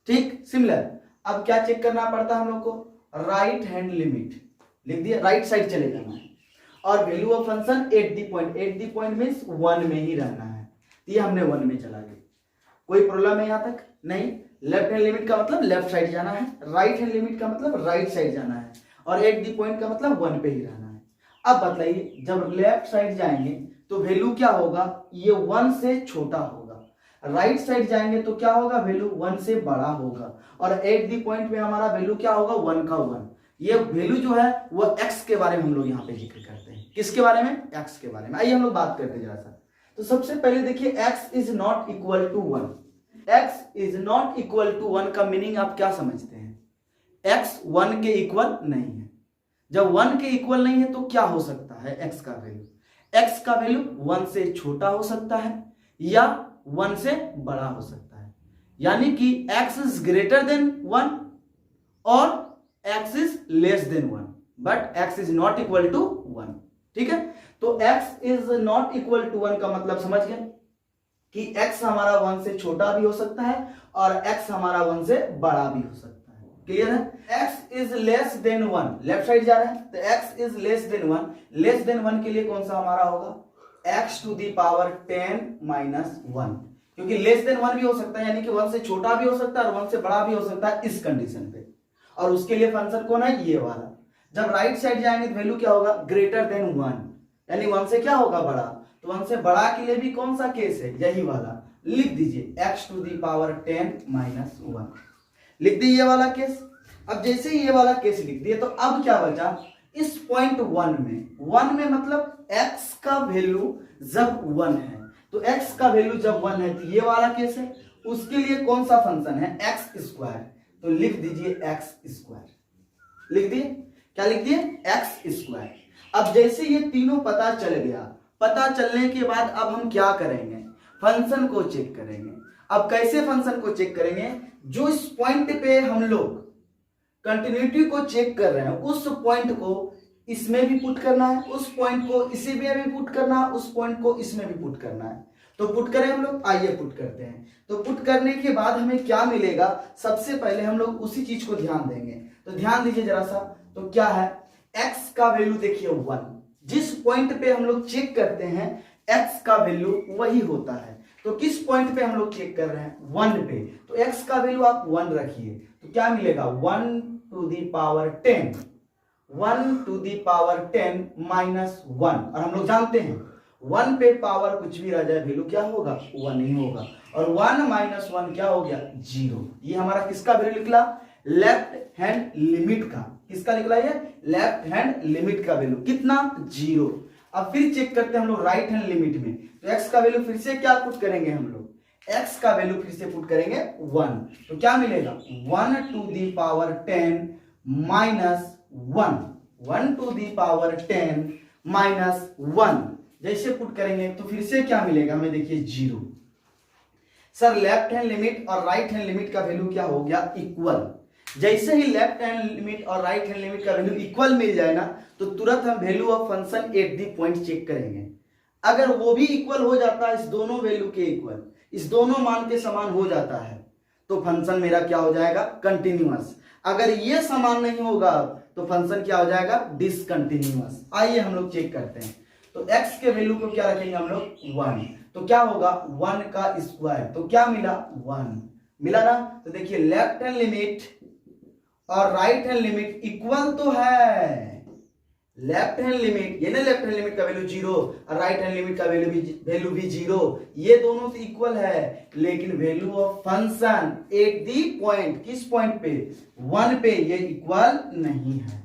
ठीक। सिमिलर अब क्या चेक करना पड़ता है हम लोग को, राइट हैंड लिमिट लिख दिया, राइट साइड चले जाना है। और value of function at the point, at the point means 1 में ही रहना है। ये हमने 1 में चला गया। कोई प्रॉब्लम है यहाँ तक, नहीं। लेफ्ट हैंड लिमिट का मतलब लेफ्ट साइड जाना है, राइट हैंड लिमिट का मतलब राइट साइड जाना है, और एट दी पॉइंट का मतलब 1 पे ही रहना है। अब बताइए जब लेफ्ट साइड जाएंगे तो वैल्यू क्या होगा, ये 1 से छोटा होगा। राइट साइड जाएंगे तो क्या होगा, वैल्यू 1 से बड़ा होगा। और एट दी पॉइंट पे हमारा वैल्यू क्या होगा, 1 का 1। ये वैल्यू जो है वो x के बारे में हम लोग यहाँ पे जिक्र करते हैं। किसके बारे में, x के बारे में। आइए हम लोग बात करते हैं जरा सा। तो सबसे पहले देखिए x is not equal to 1। x is not equal to 1 का मीनिंग आप क्या समझते हैं, x 1 के इक्वल नहीं है। जब 1 के इक्वल नहीं है तो क्या हो सकता है, x का वैल्यू, x का वैल्यू 1 से छोटा हो सकता है या 1 से बड़ा हो सकता है। यानी कि x इज ग्रेटर देन 1 और x is less than 1, but x is not equal to 1, ठीक है। तो x is not equal to 1 का मतलब समझ गए कि x हमारा 1 से छोटा भी हो सकता है और x हमारा 1 से बड़ा भी हो सकता है। क्लियर है। x is less than 1, left side जा रहा है तो x is less than 1। Less than 1 के लिए कौन सा हमारा होगा, x to the power 10 minus 1, क्योंकि लेस देन 1 भी हो सकता है, यानी कि 1 से छोटा भी हो सकता है और 1 से बड़ा भी हो सकता है इस कंडीशन पे। और उसके लिए फंक्शन कौन है, ये वाला। जब राइट साइड जाएंगे तो वैल्यू क्या होगा, ग्रेटर देन 1, यानी 1 से क्या होगा, बड़ा। तो 1 से बड़ा के लिए भी कौन सा केस है, यही वाला। लिख दीजिए x to the power 10 minus 1, लिख दीजिए ये वाला केस। अब जैसे ही ये वाला केस लिख दिए तो अब क्या बचा, इस पॉइंट 1 में मतलब x का वैल्यू जब 1 है, तो x का वैल्यू जब 1 है तो ये वाला केस है, उसके लिए कौन सा फंक्शन है, x स्क्वायर, तो लिख दीजिए x स्क्वायर, लिख दिए, क्या लिख दिए, x स्क्वायर। अब जैसे ये तीनों पता चल गया, पता चलने के बाद अब हम क्या करेंगे, फंक्शन को चेक करेंगे। अब कैसे फंक्शन को चेक करेंगे, जो इस पॉइंट पे हम लोग कंटिन्यूटी को चेक कर रहे हैं उस पॉइंट को इसमें भी पुट करना है, उस पॉइंट को इसी में भी पुट करना है, उस पॉइंट को इसमें भी पुट करना है। तो पुट करें हम लोग, आइए पुट करते हैं। तो पुट करने के बाद हमें क्या मिलेगा, सबसे पहले हम लोग उसी चीज को ध्यान देंगे, तो ध्यान दीजिए जरा सा। तो क्या है, x का वैल्यू देखिए 1, जिस पॉइंट पे हम लोग चेक करते हैं x का वैल्यू वही होता है। तो किस पॉइंट पे हम लोग चेक कर रहे हैं, 1 पे, तो x का वैल्यू आप 1 रखिए, तो क्या मिलेगा 1 to the power 10, 1 to the power 10 minus 1, और हम लोग जानते हैं 1 पे पावर कुछ भी रह जाए वैल्यू क्या होगा, 1 ही होगा, और 1 minus 1 क्या हो गया, 0। ये हमारा किसका वैल्यू निकला, लेफ्ट हैंड लिमिट का, किसका निकला ये, लेफ्ट हैंड लिमिट का वैल्यू कितना, 0। अब फिर चेक करते हैं हम लोग राइट हैंड लिमिट में, तो x का वैल्यू फिर से क्या पुट करेंगे हम लोग, x का वैल्यू फिर से पुट करेंगे 1, तो क्या मिलेगा 1 to the power 10 minus 1, 1 to the power 10 minus 1, जैसे पुट करेंगे तो फिर से क्या मिलेगा हमें, देखिए 0। सर लेफ्ट हैंड लिमिट और राइट हैंड लिमिट का वैल्यू क्या हो गया, इक्वल। जैसे ही लेफ्ट हैंड लिमिट और राइट हैंड लिमिट का वैल्यू इक्वल मिल जाए ना, तो तुरंत हम value of function at the point check करेंगे। अगर वो भी इक्वल हो जाता है, इस दोनों वैल्यू के इक्वल, इस दोनों मान के समान हो जाता है, तो फंक्शन मेरा क्या हो जाएगा, कंटिन्यूअस। अगर ये समान नहीं होगा तो फंक्शन क्या हो जाएगा, डिसकंटिन्यूअस। आइए हम लोग चेक करते हैं। तो x के वैल्यू को क्या रखेंगे हम लोग, 1, तो क्या होगा 1 का स्क्वायर, तो क्या मिला 1, मिला ना। तो देखिए लेफ्ट हैंड लिमिट और राइट हैंड लिमिट इक्वल तो है, लेफ्ट हैंड लिमिट, ये ना लेफ्ट हैंड लिमिट का वैल्यू 0 और राइट हैंड लिमिट का वैल्यू भी 0, ये दोनों से इक्वल है, लेकिन value of function at the point, किस पॉइंट पे, 1 पे, ये इक्वल नहीं है।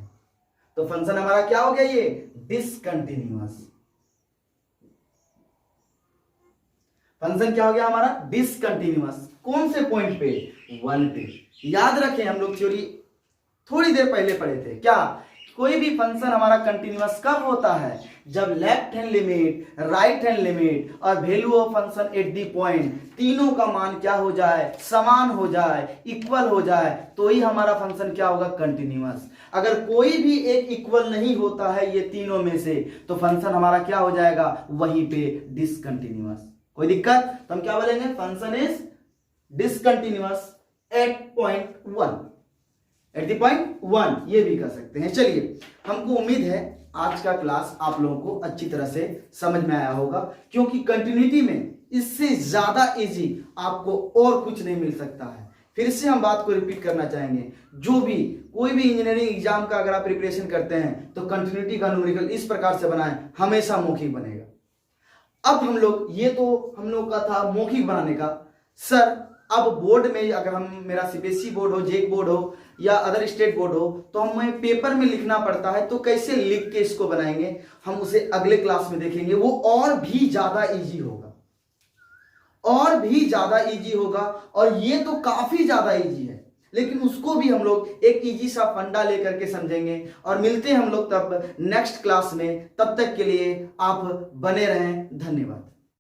तो फंक्शन हमारा क्या हो गया, ये डिसकंटिन्यूअस। फंक्शन क्या हो गया हमारा, डिसकंटिन्यूअस। कौन से पॉइंट पे, 1 पे। याद रखें हम लोग थ्योरी थोड़ी देर पहले पढ़े थे, क्या, कोई भी फंक्शन हमारा कंटिन्यूअस कब होता है, जब left hand limit, right hand limit और value of function at the point तीनों का मान क्या हो जाए, समान हो जाए, इक्वल हो जाए, तो ही हमारा फंक्शन क्या होगा, कंटिन्यूअस। अगर कोई भी एक इक्वल नहीं होता है ये तीनों में से, तो फंक्शन हमारा क्या हो जाएगा, वहीं पे डिसकंटिन्यूअस। कोई दिक्कत, तो हम क्या बोलेंगे, function is discontinuous at point 1, at the point 1, ये भी कर सकते हैं। चलिए, हमको उम्मीद है आज का क्लास आप लोगों को अच्छी तरह से समझ में आया होगा, क्योंकि कंटिन्यूटी में इससे ज्यादा इजी आपको और कुछ नहीं मिल सकता है। फिर से हम बात को रिपीट करना चाहेंगे, जो भी कोई भी इंजीनियरिंग एग्जाम का अगर आप प्रिपरेशन करते हैं तो कंटिन्यूटी का न्यूमेरिकल इस प्रकार से बनाएं, हमेशा मौखिक बनेगा। अब हम लोग, ये तो हम लोग का था मौखिक बनाने का। सर अब बोर्ड में, अगर हम, मेरा सीबीएसई बोर्ड हो, जेक बोर्ड हो या अदर स्टेट बोर्ड हो, तो हमें पेपर में लिखना पड़ता है, तो कैसे लिख के इसको बनाएंगे, हम उसे अगले क्लास में देखेंगे। वो और भी ज्यादा इजी होगा, और भी ज्यादा इजी होगा, और ये तो काफी ज्यादा इजी है, लेकिन उसको भी हम लोग एक इजी सा फंडा लेकर के समझेंगे। और मिलते हैं हम लोग तब नेक्स्ट क्लास में, तब तक के लिए आप बने रहें, धन्यवाद।